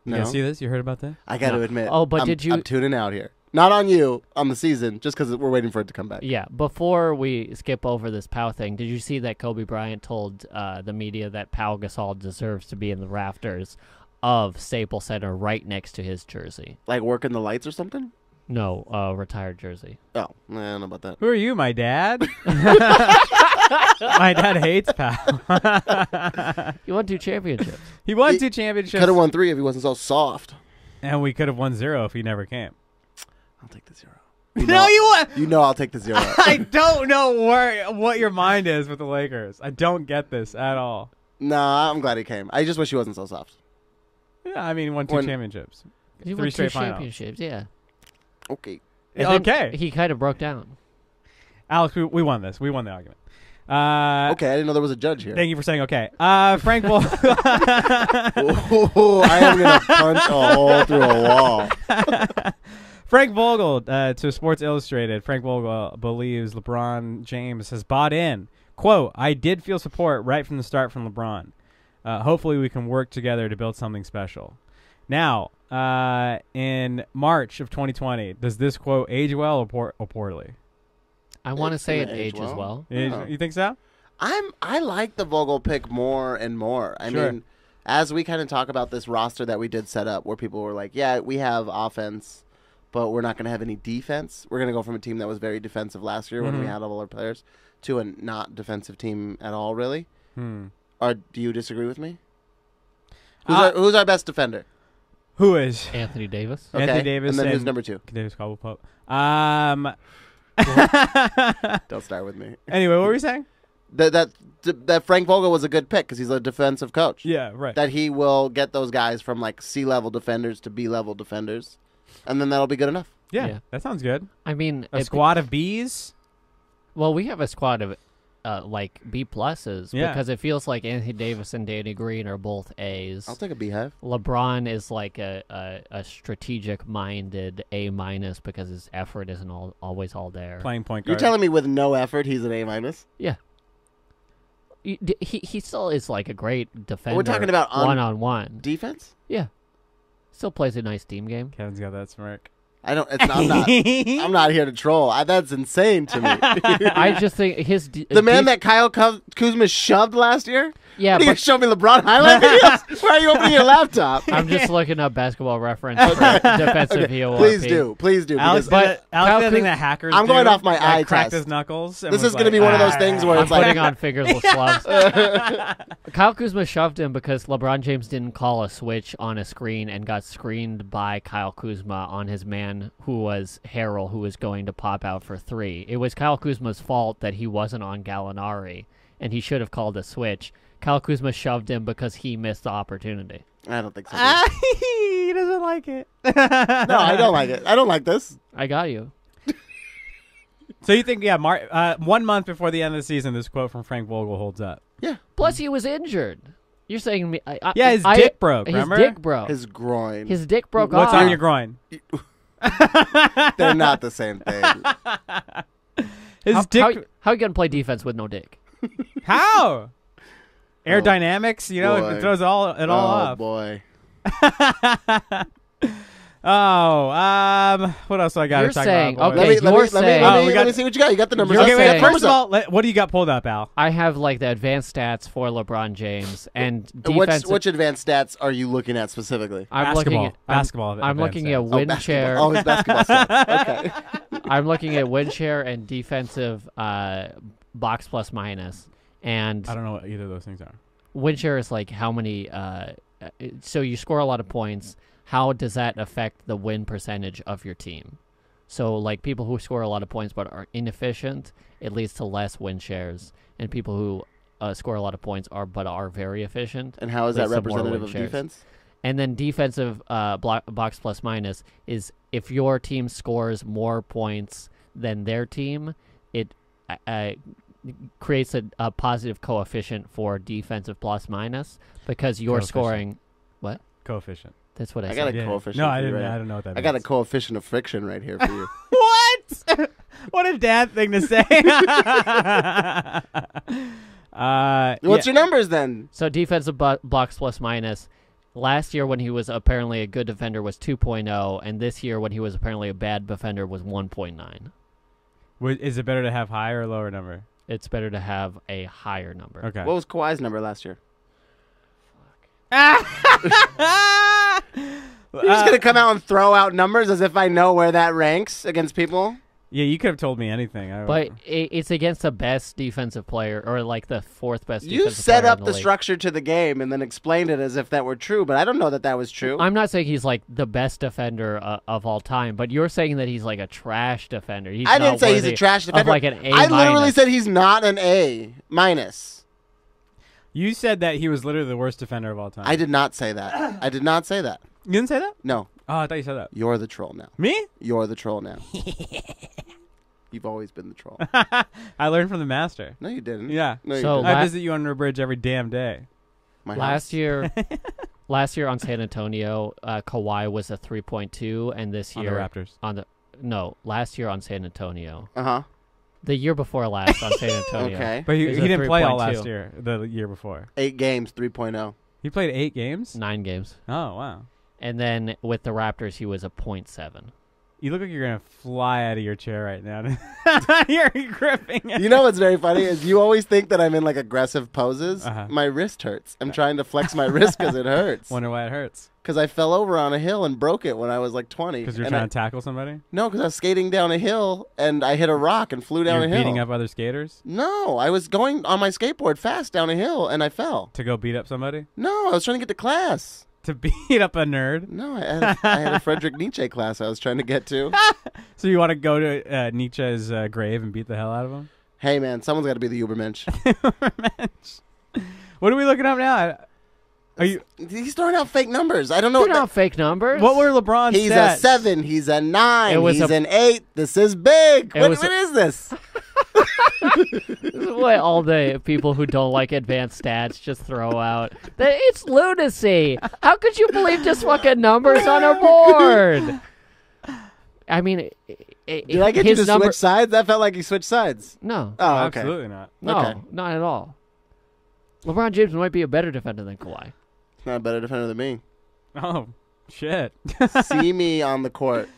You No? guys see this? You heard about that? I got to No. admit. Oh, but I'm, did you- I'm tuning out here. Not on you, on the season, just because we're waiting for it to come back. Yeah. Before we skip over this Pau thing, did you see that Kobe Bryant told the media that Pau Gasol deserves to be in the rafters of Staples Center right next to his jersey? Like working the lights or something? No, retired jersey. Oh, I don't know about that. Who are you, my dad? My dad hates Pal. He won 2 championships. He won He 2 championships. Could have won 3 if he wasn't so soft. And we could have won 0 if he never came. I'll take the 0. No, you won. You know I'll take the 0. I don't know what your mind is with the Lakers. I don't get this at all. Nah, I'm glad he came. I just wish he wasn't so soft. Yeah, I mean, he won 2 championships. He 3 won 2 straight finals. championships, yeah. Okay. And then Okay. He kind of broke down. Alex, we won this. We won the argument. Okay, I didn't know there was a judge here. Thank you for saying okay. Frank Vogel. Ooh, I am going to punch a hole through a wall. Frank Vogel to Sports Illustrated. Frank Vogel believes LeBron James has bought in. Quote, I did feel support right from the start from LeBron. Hopefully we can work together to build something special. Now, in March of 2020, does this quote age well or poorly? I want to It's say it gonna age ages well. Yeah. You think so? I like the Vogel pick more and more. I Sure. mean, as we kind of talk about this roster that we did set up, where people were like, "Yeah, we have offense, but we're not going to have any defense." We're going to go from a team that was very defensive last year when we had all our players to a not defensive team at all, really. Or do you disagree with me? Who's our best defender? Who is? Anthony Davis. Okay. Anthony Davis. And then who's number 2? Davis Caldwell-Pope. Don't start with me. Anyway, what were you saying? That Frank Vogel was a good pick because he's a defensive coach. Yeah, right. That he will get those guys from like C-level defenders to B-level defenders, and then that'll be good enough. Yeah, that sounds good. I mean, A squad of Bs? Well, we have a squad of like B pluses Yeah. because it feels like Anthony Davis and Danny Green are both A's. I'll take a beehive. LeBron is like a strategic minded A minus because his effort isn't always all there. Playing point You're guard. telling me with no effort he's an A-? Yeah. He still is like a great defender. We're talking about one-on-one. defense? Yeah. Still plays a nice team game. Kevin's got that smirk. I'm not here to troll. That's insane to me. I just think the man that Kyle Kuzma shoved last year? Yeah, What, are you but show me LeBron highlight videos? Why are you opening your laptop? I'm just looking up basketball reference for defensive heel. Please do. Alex, because Alex Kyle the thing that hackers I'm going do, off my like, eye cracked test. his knuckles. And This was is going to be one of those things where I'm it's like, putting on fingerless gloves. Kyle Kuzma shoved him because LeBron James didn't call a switch on a screen and got screened by Kyle Kuzma on his man who was Harrell, who was going to pop out for 3. It was Kyle Kuzma's fault that he wasn't on Gallinari, and he should have called a switch. Kyle Kuzma shoved him because he missed the opportunity. I don't think so. He doesn't like it. No, I don't like it. I don't like this. I got you. So you think, 1 month before the end of the season, this quote from Frank Vogel holds up? Yeah. Plus, he was injured. You're saying me? His dick broke, remember? His dick broke. His groin. His dick broke What's off. on your groin? They're not the same thing. His dick. How you gonna play defense with no dick? How? Aerodynamics, boy. it throws it all Oh, off. boy. What else do I got to You're talk saying, about? okay, boys? you're saying- let me see what you got. You got the numbers. Okay, You're wait, saying- first of all, what do you got pulled up, Al? I have like the advanced stats for LeBron James and defense. Which advanced stats are you looking at specifically? I'm basketball. looking at Basketball. I'm advanced looking at stats. wind basketball. share. Oh, his basketball stats. Okay. I'm looking at win share and defensive box plus minus. And I don't know what either of those things are. win share is like how many. So you score a lot of points. How does that affect the win percentage of your team? So like people who score a lot of points but are inefficient, it leads to less win shares. And people who score a lot of points but are very efficient. And how is that leads to more representative win of shares. defense? And then defensive box plus minus is if your team scores more points than their team, it creates a positive coefficient for defensive plus minus because you're Coefficient. scoring. What? Coefficient. That's what I I said. got a coefficient. No, for I you didn't. right I now. don't know what that I got a means. coefficient of friction right here for you. What? What a dad thing to say. What's your numbers then? So defensive box plus minus. Last year, when he was apparently a good defender, was 2.0, and this year, when he was apparently a bad defender, was 1.9. Is it better to have higher or lower number? It's better to have a higher number. Okay. What was Kawhi's number last year? You're just gonna come out and throw out numbers as if I know where that ranks against people. Yeah, you could have told me anything. But it's against the best defensive player, or like the fourth best You defensive set player up in the league. structure to the game and then explained it as if that were true, but I don't know that that was true. I'm not saying he's like the best defender of all time, but you're saying that he's like a trash defender. He's I not didn't say he's a worthy trash of defender. like an A I literally minus. said he's not an A minus. You said that he was literally the worst defender of all time. I did not say that. I did not say that. You didn't say that? No, Oh, I thought you said that. you're the troll now. Me? You're the troll now. You've always been the troll. I learned from the master. No, you didn't. Yeah. No, you So didn't. I visit you under a bridge every damn day. My Last house. year, on San Antonio, Kawhi was a 3.2, and this On the year Raptors. last year on San Antonio, Uh-huh. the year before last on San Antonio. Okay. But he He's a didn't play all 3.2. last year, the year before. 8 games, 3.0. He played 8 games? 9 games, Oh, wow. and then with the Raptors, he was a 0.7. You look like you're going to fly out of your chair right now. You're gripping it. You know what's very funny is you always think that I'm in like aggressive poses. Uh-huh. My wrist hurts. I'm trying to flex my wrist because it hurts. Wonder why it hurts. Because I fell over on a hill and broke it when I was like 20. Because you're And trying to tackle somebody? No, because I was skating down a hill and I hit a rock and flew down You're a hill. beating up other skaters No, I was going on my skateboard fast down a hill and I fell. to go beat up somebody? No, I was trying to get to class. To beat up a nerd? No, I had a Frederick Nietzsche class I was trying to get to. So you want to go to Nietzsche's grave and beat the hell out of him? Hey, man, someone's got to be the Ubermensch. What are we looking up now? Are you? He's throwing out fake numbers. I don't know. They're not fake numbers. What were LeBron's He's stats? a 7. He's a 9. was He's a- an 8. This is big. It What was a- is this? This is what all the people who don't like advanced stats just throw out. It's lunacy. How could you believe just fucking numbers on a board? I mean, Did I get you to switch sides? That felt like you switched sides. No, Oh, okay. Absolutely not. no, Okay. not at all. LeBron James might be a better defender than Kawhi. Not a better defender than me. Oh, shit. See me on the court.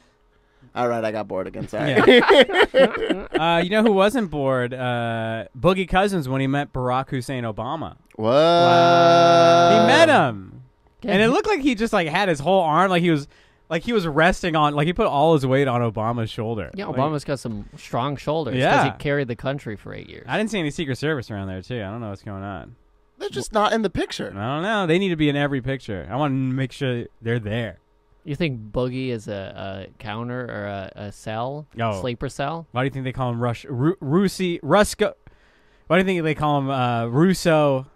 All right, I got bored again. Sorry. Yeah. You know who wasn't bored? Boogie Cousins when he met Barack Hussein Obama. What? He met him. Yeah, And it looked like he just like had his whole arm like he was resting on, like he put all his weight on Obama's shoulder. Yeah, Like, Obama's got some strong shoulders because Yeah. he carried the country for 8 years. I didn't see any Secret Service around there too. I don't know what's going on. They're just not in the I picture. don't know. They need to be in every picture. I want to make sure they're there. You think Boogie is a counter or a cell? Oh. Sleeper cell? Why do you think they call him Russo? Why do you think they call him Russo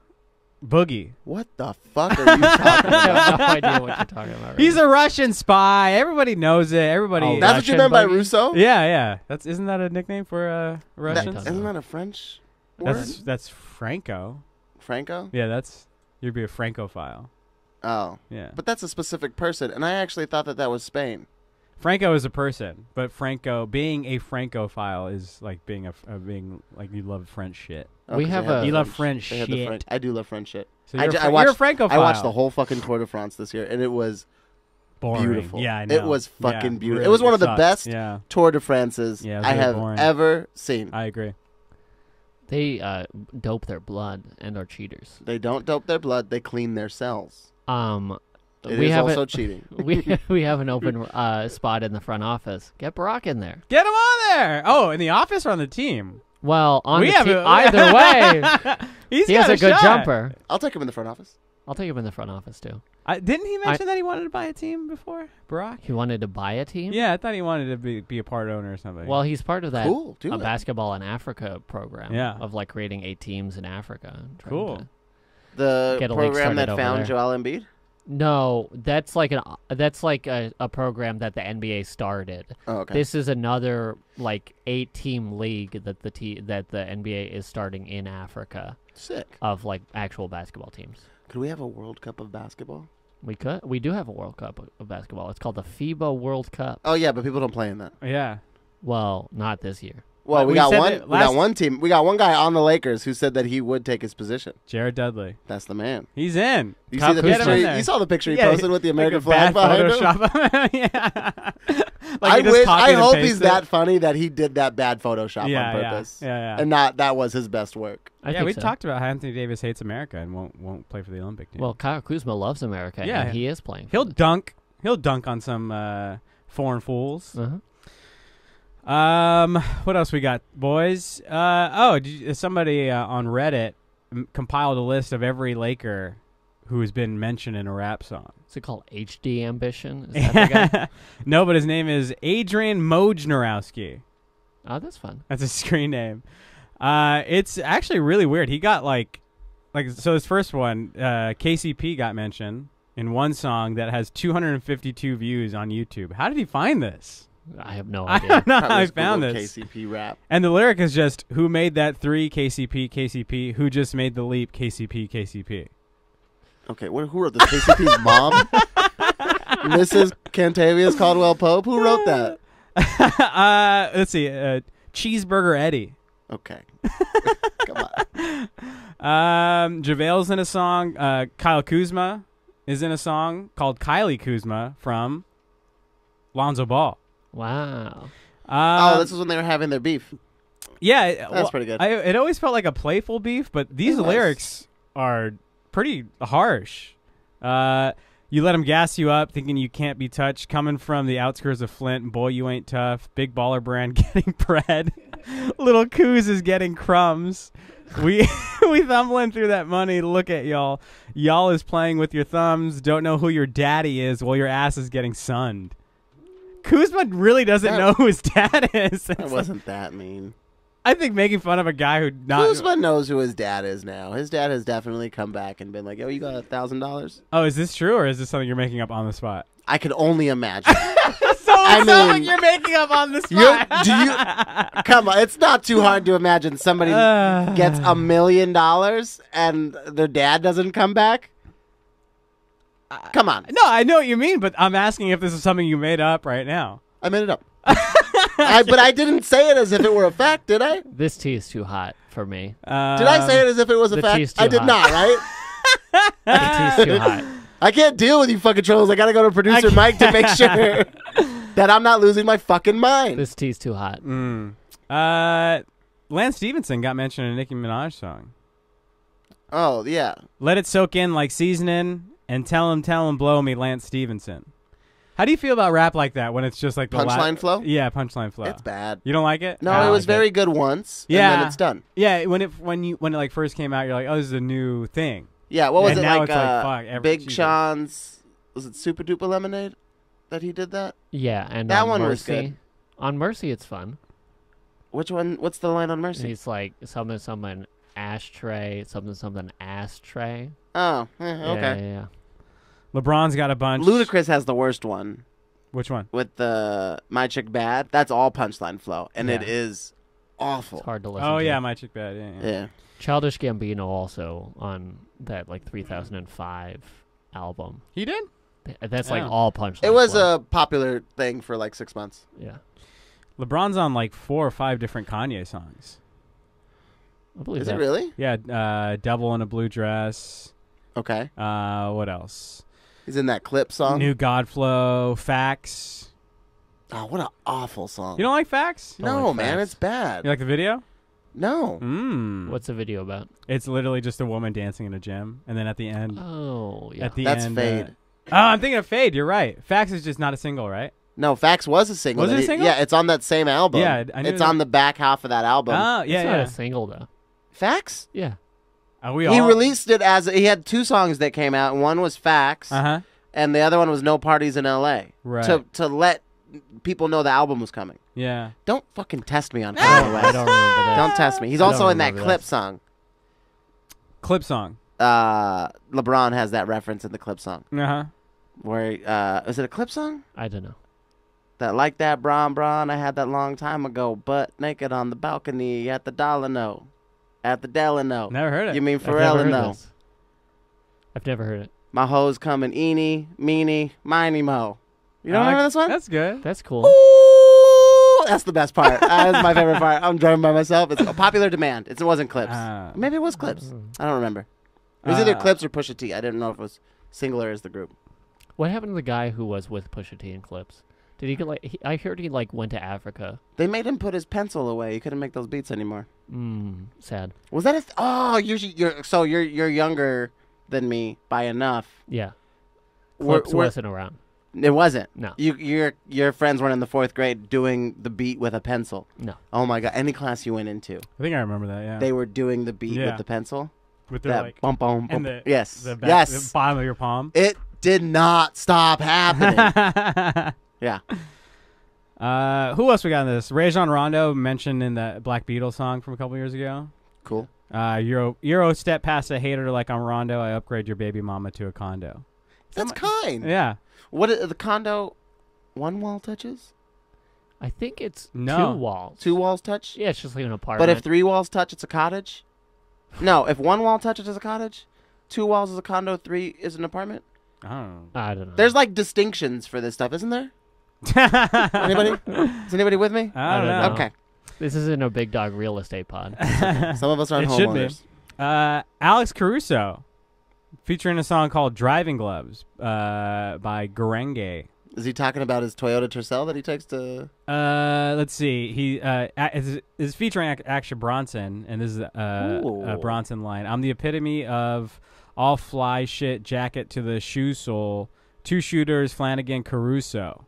Boogie? What the fuck are you talking I about? have no idea what you're talking about. Right He's now. a Russian spy. Everybody knows it. Everybody. Oh, That's what you Russian meant by buggy? Russo? Yeah. Isn't that a nickname for Russians? don't Isn't know. that a French word? That's Franco. Franco? Yeah, you'd be a Francophile. Oh. Yeah. But that's a specific person, and I actually thought that was Spain. Franco is a person, but being a Francophile is like being being like you love French shit. We 'cause have they a- You love French They have the shit. French. I do love French shit. So I you're, ju- a, I you're a watched- Francophile. I watched the whole fucking Tour de France this year, and it was Boring. beautiful. Yeah, I know. It was fucking Yeah, beautiful. really, it was one of the sucked. best Yeah, Tour de France's Yeah, it was I really have boring. ever seen. I agree. They dope their blood and are cheaters. They don't dope their blood; they clean their cells. It We is have also cheating. we have an open spot in the front office. Get Barack in there. Get him on there. Oh, in the office or on the team? Well, on We the have team, a- either way, He he has a good shot. jumper. I'll take him in the front office. I'll take him in the front office too. Didn't he mention that he wanted to buy a team before, Barack? He wanted to buy a team. Yeah, I thought he wanted to be a part owner or something. Well, he's part of that Cool, do a it. basketball in Africa program. Yeah. Of like creating 8 teams in Africa. and trying Cool. to- The Get a league program that started over found there. Joel Embiid. No, that's like a program that the NBA started. Oh, okay. This is another like 8-team league that the NBA is starting in Africa Sick. of like actual basketball teams. Could we have a World Cup of basketball? We do have a World Cup of basketball. It's called the FIBA World Cup. Oh yeah, but people don't play in that. yeah. Well, not this year. Well, We we got said one. that We got last- one team. We got one guy on the Lakers who said that he would take his position. Jared Dudley. That's the man. He's in. You Kyle see the Kuzma. picture? Get him in there. You saw the picture he Yeah, posted with the American like a flag bad behind him. Photoshop. Yeah. I he just wish. copied I and hope he's pasted. that funny that he did that bad Photoshop Yeah, on yeah, purpose, yeah. and not that was his best work. I Yeah, think we so. talked about how Anthony Davis hates America and won't play for the Olympic team. Well, Kyle Kuzma loves America, Yeah. and he is playing. he'll dunk. He'll dunk on some foreign fools. Uh-huh. What else we got, boys? Somebody on Reddit compiled a list of every Laker who has been mentioned in a rap song. Is it called HD Ambition? Is that the guy? No, but his name is Adrian Wojnarowski. Oh, that's fun. That's his screen name. It's actually really weird. He got so his first one, KCP got mentioned in one song that has 252 views on YouTube. How did he find this? I have no I idea. don't know how Probably I just found Googled this. KCP rap. And the lyric is just, who made that 3 KCP, who just made the leap KCP. Okay, who wrote this? KCP's mom, Mrs. Cantavius Caldwell Pope. Who wrote that? Let's see. Cheeseburger Eddie. Okay, come on. JaVale's in a song. Kyle Kuzma is in a song called Kylie Kuzma from Lonzo Ball. Wow. This is when they were having their beef. Yeah, That's pretty good. It always felt like a playful beef, but these It was. lyrics are pretty harsh. You let him gas you up, thinking you can't be touched. Coming from the outskirts of Flint, boy, you ain't tough. Big baller brand getting bread. Little Kuz is getting crumbs. We thumbling through that money. Look at y'all. Y'all is playing with your thumbs. Don't know who your daddy is while your ass is getting sunned. Kuzma really doesn't know who his dad is. It wasn't that mean. I think making fun of a guy who not. Kuzma knows who his dad is now. His dad has definitely come back and been like, "Yo, you got $1,000?" Oh, is this true or is this something you're making up on the spot? I could only imagine. So I it's something mean, you're making up on the You, spot. do you? Come on, it's not too hard to imagine somebody gets $1 million and their dad doesn't come back. Come on, No, I know what you mean, but I'm asking if this is something you made up right now. I made it up. But I didn't say it as if it were a fact, did I? This tea is too hot for me. Did I say it as if it was a the fact? tea's too I did hot. not, right? The tea's too hot. I can't deal with you fucking trolls. I gotta go to producer Mike to make sure that I'm not losing my fucking mind. This tea's too hot. Lance Stevenson got mentioned in a Nicki Minaj song. Oh yeah, Let it soak in like seasoning and tell him, blow me, Lance Stevenson. How do you feel about rap like that when it's just like the punchline flow. Yeah, punchline flow. It's bad. You don't like it? No, I it was like very good once. Yeah. and then it's done. Yeah, when it like first came out, you're like, oh, this is a new thing. Yeah, what was And it now like? it's like, fuck, Big Jesus. Sean's was it Super Duper Lemonade that he did that? Yeah, and That on one Mercy, was good. On Mercy, it's fun. Which one? What's the line on And Mercy? he's like something ashtray, something ashtray. Oh, okay. Yeah. LeBron's got a bunch. Ludacris has the worst one Which one? with the My Chick Bad. That's all punchline flow, and it Yeah. is awful. It's hard to listen Oh to. yeah, my chick bad. Yeah. Yeah. Childish Gambino also on that like 2005 album. He did. That's like Yeah. all punchline. It was flow. a popular thing for like 6 months. Yeah. LeBron's on like 4 or 5 different Kanye songs. I believe Is that. it really? Yeah, Devil in a Blue Dress. Okay. What else? He's in that clip song. New Godflow, Facts. Oh, what an awful song. You don't like Facts? No, like man, Facts. it's bad. You like the video? No. What's the video about? It's literally just a woman dancing in a gym, and then at the end, Oh, yeah. at the That's end, Fade. oh, I'm thinking of Fade. You're right. Facts is just not a single, right? No, Facts was a single. Was it a single? Yeah, it's on that same album. Yeah, I knew it's that. on the back half of that album. Oh, yeah, it's not yeah. a single, though. Facts? Yeah. He released it as he had 2 songs that came out. One was Facts, and the other one was No Parties in L.A. Right. To let people know the album was coming. Yeah. Don't fucking test me on I Kanye don't West. remember that. Don't test me. He's I also don't in that remember clip that. song. Clip song. LeBron has that reference in the clip song. Where is it a clip song? I don't know. That like that Bron, I had that long time ago, butt naked on the balcony at the Delano. At the Delano. Never heard it. You mean I've never Pharrell heard no? this. I've never heard it. My hoes coming eeny, meeny, miny, mo. You don't remember this one? That's good. That's cool. Ooh, that's the best part. That's my favorite part. I'm driving by myself. It's a popular demand. It wasn't Clips. Maybe it was Clips. I don't remember. It was either Clips or Pusha T. I didn't know if it was Singular as the group. What happened to the guy who was with Pusha T and Clips? Did he get I heard he went to Africa. They made him put his pencil away. He couldn't make those beats anymore. Sad. Was that you're younger than me by enough. Yeah. Clips wasn't around. It wasn't. No. Your friends weren't in the 4th grade doing the beat with a pencil. No. Oh my god! Any class you went into, I think I remember that. Yeah. they were doing the beat with the pencil. with their That like bump, bump, and bump. the Yes. the back, Yes. the bottom of your palm. It did not stop happening. Yeah. Who else we got in this? Rajon Rondo mentioned in the Black Beetle song from a couple years ago. Cool. Euro step past a hater like I'm Rondo. I upgrade your baby mama to a condo. That's kind. Yeah. What the condo? 1 wall touches? I think it's No. 2 walls. 2 walls touch? Yeah, it's just like an apartment. But if 3 walls touch, it's a cottage? No, if 1 wall touches, it's a cottage. 2 walls is a condo. 3 is an apartment. I don't know. There's like distinctions for this stuff, isn't there? Anybody? Is anybody with me? I don't know. Okay. This isn't a big dog real estate pod. Some of us aren't It should be. homeowners. Alex Caruso, featuring a song called "Driving Gloves" by Garenge. Is he talking about his Toyota Tercel that he takes to? Let's see. He is featuring Action Bronson, and this is a Bronson line. I'm the epitome of all fly shit jacket to the shoe sole. 2 shooters, Flanagan, Caruso.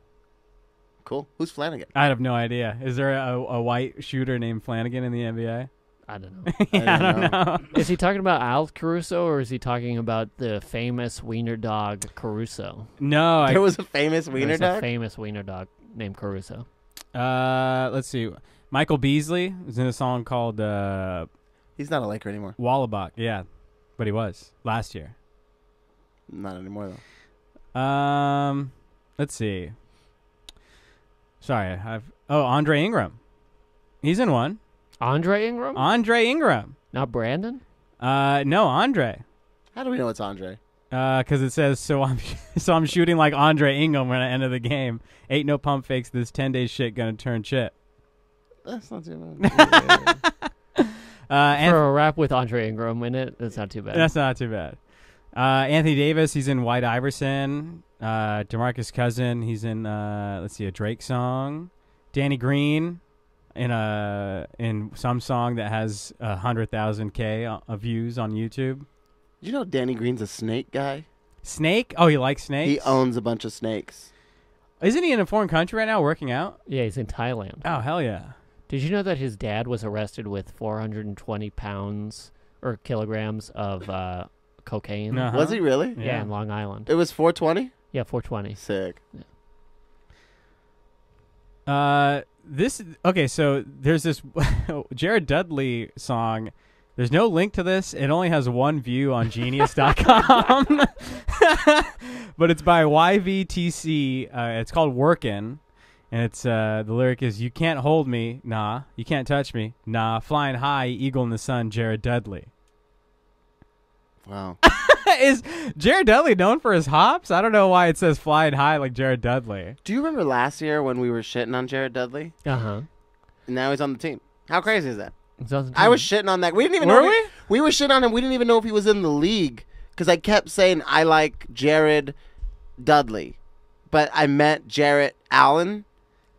Cool. Who's Flanagan? I have no idea. Is there a white shooter named Flanagan in the NBA? I don't know. I don't know. Is he talking about Alex Caruso or is he talking about the famous wiener dog Caruso? No. There was a famous wiener There's dog? a famous wiener dog named Caruso. Let's see. Michael Beasley is in a song called He's not a Laker anymore. Wallabach. Yeah, but he was last year. Not anymore, though. Let's see. Sorry, Andre Ingram. He's in one. Andre Ingram? Andre Ingram. Not Brandon? No, Andre. How do we know it's Andre? Because it says so. I'm shooting like Andre Ingram when I end of the game. Ain't no pump fakes. This 10-day shit gonna turn chip. That's not too bad. For a rap with Andre Ingram in it, that's not too bad. That's not too bad. Anthony Davis, he's in White Iverson. DeMarcus Cousin, he's in let's see, a Drake song. Danny Green in some song that has 100,000 views on YouTube. You know Danny Green's a snake guy? Snake? Oh, he likes snakes? He owns a bunch of snakes. Isn't he in a foreign country right now working out? Yeah, he's in Thailand. Oh, hell yeah. Did you know that his dad was arrested with 420 pounds or kilograms of cocaine? Uh-huh. Was he really? Yeah, in Long Island. It was 420? Yeah, 420. Sick. So there's this Jared Dudley song. There's no link to this. It only has 1 view on Genius.com. But it's by YVTC. It's called Workin'. And it's the lyric is, "You can't hold me, nah. You can't touch me, nah. Flying high, eagle in the sun, Jared Dudley." Wow. Is Jared Dudley known for his hops? I don't know why it says flying high like Jared Dudley. Do you remember last year when we were shitting on Jared Dudley? Uh-huh. And now he's on the team. How crazy is that? Sounds I was shitting on that. We didn't even Were know. we? We were shitting on him. We didn't even know if he was in the league because I kept saying I like Jared Dudley, but I met Jarrett Allen.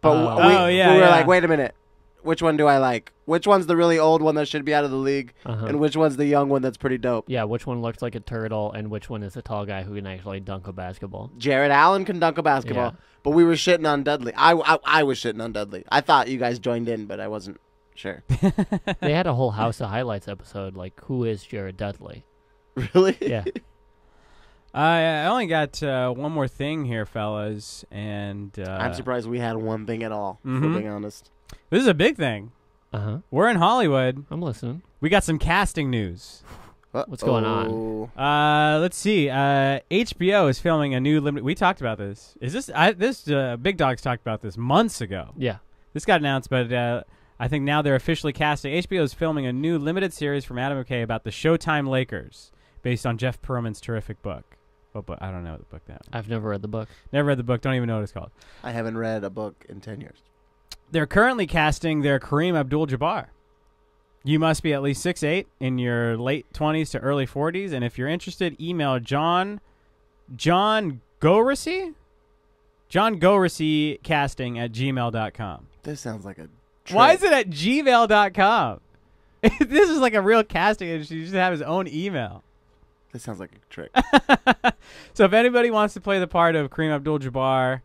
But we were like, wait a minute. Which one do I like? Which one's the really old one that should be out of the league? And which one's the young one that's pretty dope? Yeah, which one looks like a turtle and which one is a tall guy who can actually dunk a basketball? Jarrett Allen can dunk a basketball, but we were shitting on Dudley. I was shitting on Dudley. I thought you guys joined in, but I wasn't sure. They had a whole House of Highlights episode, like, who is Jared Dudley? Really? Yeah. I only got one more thing here, fellas, and I'm surprised we had one thing at all, if we're being honest. This is a big thing. We're in Hollywood. I'm listening. We got some casting news. What's going on? Let's see. HBO is filming a new limited. We talked about this. Is this Big Dogs talked about this months ago? Yeah. This got announced, but I think now they're officially casting. HBO is filming a new limited series from Adam McKay about the Showtime Lakers, based on Jeff Pearlman's terrific book. But I don't know the book that. I've never read the book. Never read the book. Don't even know what it's called. I haven't read a book in 10 years. They're currently casting their Kareem Abdul-Jabbar. You must be at least 6'8", in your late 20s to early 40s, and if you're interested, email John Gorissy casting@gmail.com. This sounds like a trick. Why is it at gmail.com? This is like a real casting agency. You should have his own email. This sounds like a trick. So if anybody wants to play the part of Kareem Abdul-Jabbar,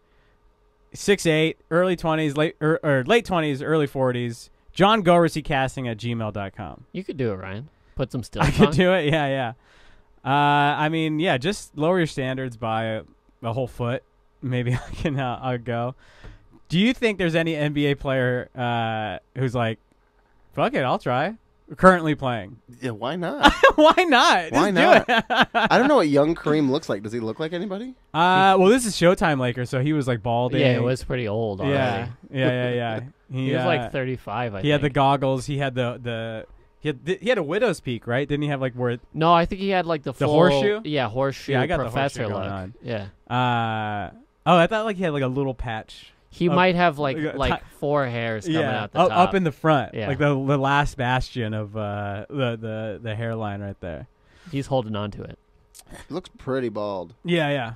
6'8", early 20s, late 20s, early 40s, John Gorissy casting@gmail.com. You could do it, Ryan. Put some stills I could on. do it, yeah. I mean, yeah, just lower your standards by a whole foot. Maybe I'll go. Do you think there's any NBA player who's like, fuck it, I'll try? Currently playing. Yeah, why not? Why not? Why Just not? do it. I don't know what young Kareem looks like. Does he look like anybody? Well, this is Showtime Lakers, so he was like balding. Yeah, it was pretty old already. Yeah. He was like 35, I think. He had the goggles. He had he had a widow's peak, right? Didn't he have like where? No, I think he had like the full horseshoe. Yeah, horseshoe. Yeah, I got professor the horseshoe look. going on. Yeah. I thought like he had like a little patch. He might have like four hairs coming out the top. Up in the front, Yeah. like the last bastion of the hairline right there. He's holding on to it. He looks pretty bald. Yeah.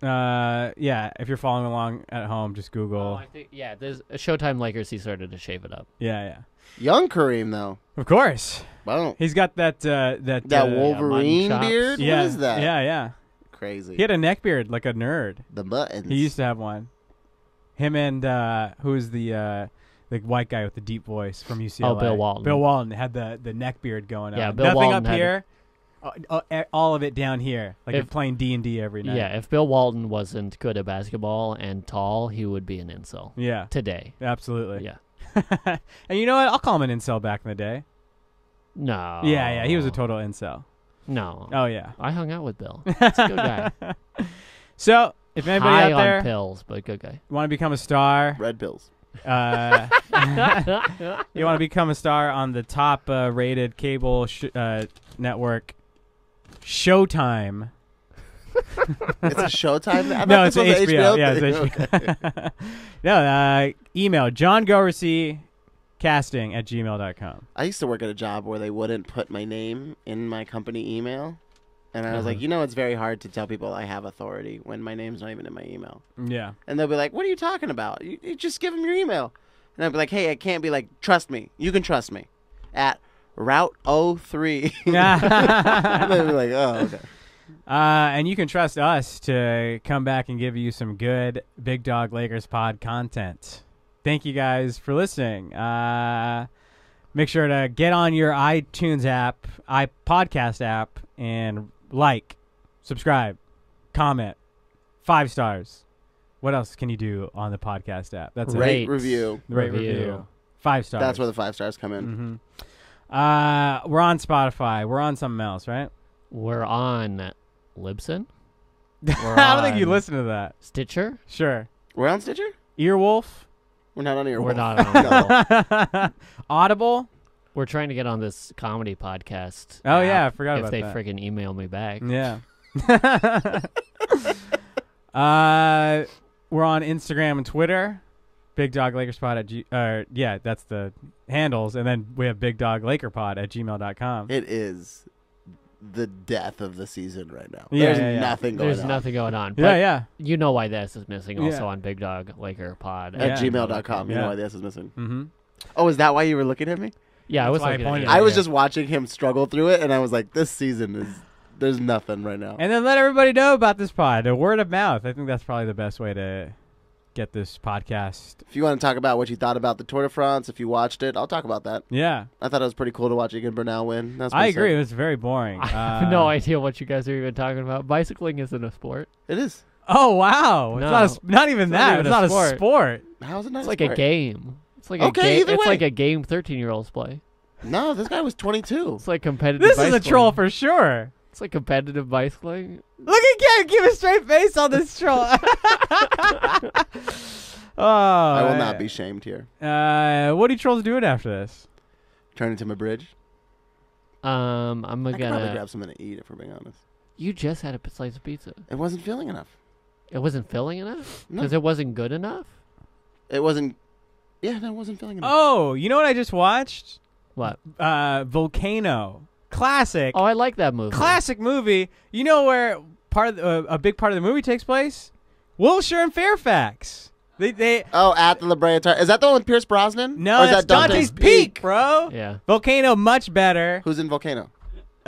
If you're following along at home, just Google. Oh, I think there's a Showtime Lakers. He started to shave it up. Yeah. Young Kareem though. Of course. Wow. He's got that Wolverine beard. Yeah. What is that? Yeah. Crazy. He had a neck beard like a nerd. The buttons. He used to have one. Him and who's the white guy with the deep voice from UCLA? Oh, Bill Walton. Bill Walton had the neck beard going on. Yeah, Bill Nothing Walton up here. All of it down here, like you're playing D&D every night. Yeah, if Bill Walton wasn't good at basketball and tall, he would be an incel. Yeah. Today. Absolutely. Yeah. And you know what? I'll call him an incel back in the day. No. Yeah. He was a total incel. No. Oh, yeah. I hung out with Bill. He's a good guy. So, if anybody High out there on pills, but good guy. want to become a star, Red pills. you want to become a star on the top rated cable network, Showtime. It's a Showtime? No, it's HBO. Yeah, thing. it's HBO. No, email John Gorissy casting@gmail.com. I used to work at a job where they wouldn't put my name in my company email. And I was like, it's very hard to tell people I have authority when my name's not even in my email. Yeah. And they'll be like, what are you talking about? You just give them your email. And I'll be like, hey, I can't be like, trust me. You can trust me. At Route 03. And they'll be like, oh, okay. And you can trust us to come back and give you some good Big Dog Lakers pod content. Thank you guys for listening. Make sure to get on your iTunes app, podcast app, and subscribe, comment, 5 stars. What else can you do on the podcast app? That's Rate, review. Rate, review. 5 stars. That's where the 5 stars come in. Mm-hmm. We're on Spotify. We're on something else, right? We're on Libsyn. I don't think you listen to that. Stitcher? Sure. We're on Stitcher? Earwolf? We're not on Earwolf. We're not on Earwolf. Audible? We're trying to get on this comedy podcast. Oh, yeah. I forgot about that. If they freaking email me back. Yeah. We're on Instagram and Twitter. Big Dog Lakers Pod that's the handles. And then we have Big Dog Laker Pod at gmail.com. It is the death of the season right now. Yeah, There's yeah. nothing going on. There's nothing going on. Yeah, But yeah. you know why this is missing also Yeah. on Big Dog Laker Pod. At Yeah. gmail.com. You Yeah. know why this is missing. Mm-hmm. Oh, is that why you were looking at me? Yeah, I That's was why I looking at pointed you. at I was yeah. just watching him struggle through it, and I was like, this season is... There's nothing right now. And then let everybody know about this pod. A word of mouth. I think that's probably the best way to get this podcast. If you want to talk about what you thought about the Tour de France, if you watched it, I'll talk about that. Yeah. I thought it was pretty cool to watch Egan Bernal win. That's I pretty agree. sick. It was very boring. I have no idea what you guys are even talking about. Bicycling isn't a sport. It is. Oh, wow. No. It's not even It's not that. even It's not a a sport. sport. How is it not It's a like sport? a game. It's like Okay, a game. either It's way. like a game 13-year-olds play. No, this guy was 22. It's like competitive This bicycling. is a troll for sure. It's like competitive bicycling. Look at Gary. Give a straight face on this troll. Oh, I will not be shamed here. What are you trolls doing after this? Turn into my bridge. I'm I could probably gonna. grab something to eat if we're being honest. You just had a slice of pizza. It wasn't filling enough. It wasn't filling enough No. because it wasn't good enough. It wasn't. Yeah, no, it wasn't filling enough. Oh, you know what I just watched? What? Volcano. Classic. Oh, I like that movie. Classic movie. You know where a big part of the movie takes place? Wilshire and Fairfax. They Oh, at the La Brea Tar- Is that the one with Pierce Brosnan? no, Or is that's that Dante's Peak, bro. Yeah. Volcano much better. Who's in Volcano?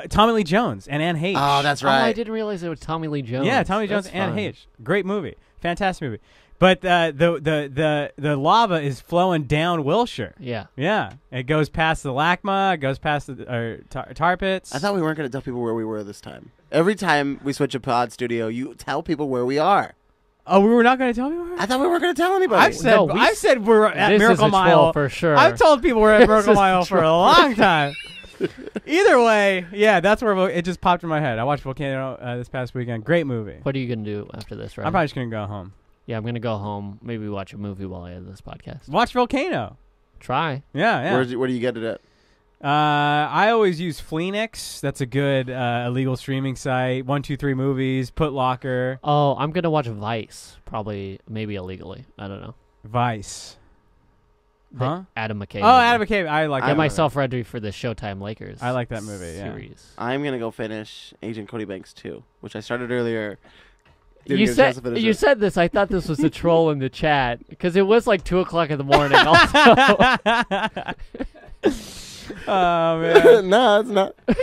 Tommy Lee Jones and Anne Heche. Oh, that's Oh, I right. didn't realize it was Tommy Lee Jones. Yeah, Tommy Lee Jones That's and Anne fun. Heche. Great movie. Fantastic movie. But the lava is flowing down Wilshire. Yeah. Yeah, it goes past the LACMA, it goes past the tar pits. I thought we weren't going to tell people where we were this time. Every time we switch a pod studio, you tell people where we are. Oh, we were not going to tell you. I thought we weren't going to tell anybody. I've said we're at This Miracle is a troll Mile for sure. I've told people we're at This Miracle is a Mile for a troll. long time. Either way, yeah, that's where it just popped in my head. I watched Volcano this past weekend. Great movie. What are you gonna do after this, right? I'm probably just gonna go home. Yeah, I'm gonna go home. Maybe watch a movie while I edit this podcast. Watch Volcano. Try. Yeah, yeah. Where do you get it at? I always use Fleenix. That's a good illegal streaming site. 123 Movies, Put Locker, Oh, I'm gonna watch Vice. Probably, maybe illegally. I don't know. Vice. The Huh? Adam McKay. Oh, movie. Adam McCabe. I like that Get movie. myself ready for the Showtime Lakers. I like that movie, yeah. Series. I'm going to go finish Agent Cody Banks 2, which I started earlier. Didn't You get a chance said to finish you it. said this. I thought this was a troll in the chat because it was like 2:00 in the morning. Also. Oh, man. No, it's not. All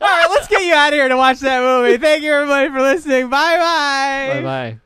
right, let's get you out of here to watch that movie. Thank you, everybody, for listening. Bye-bye. Bye bye.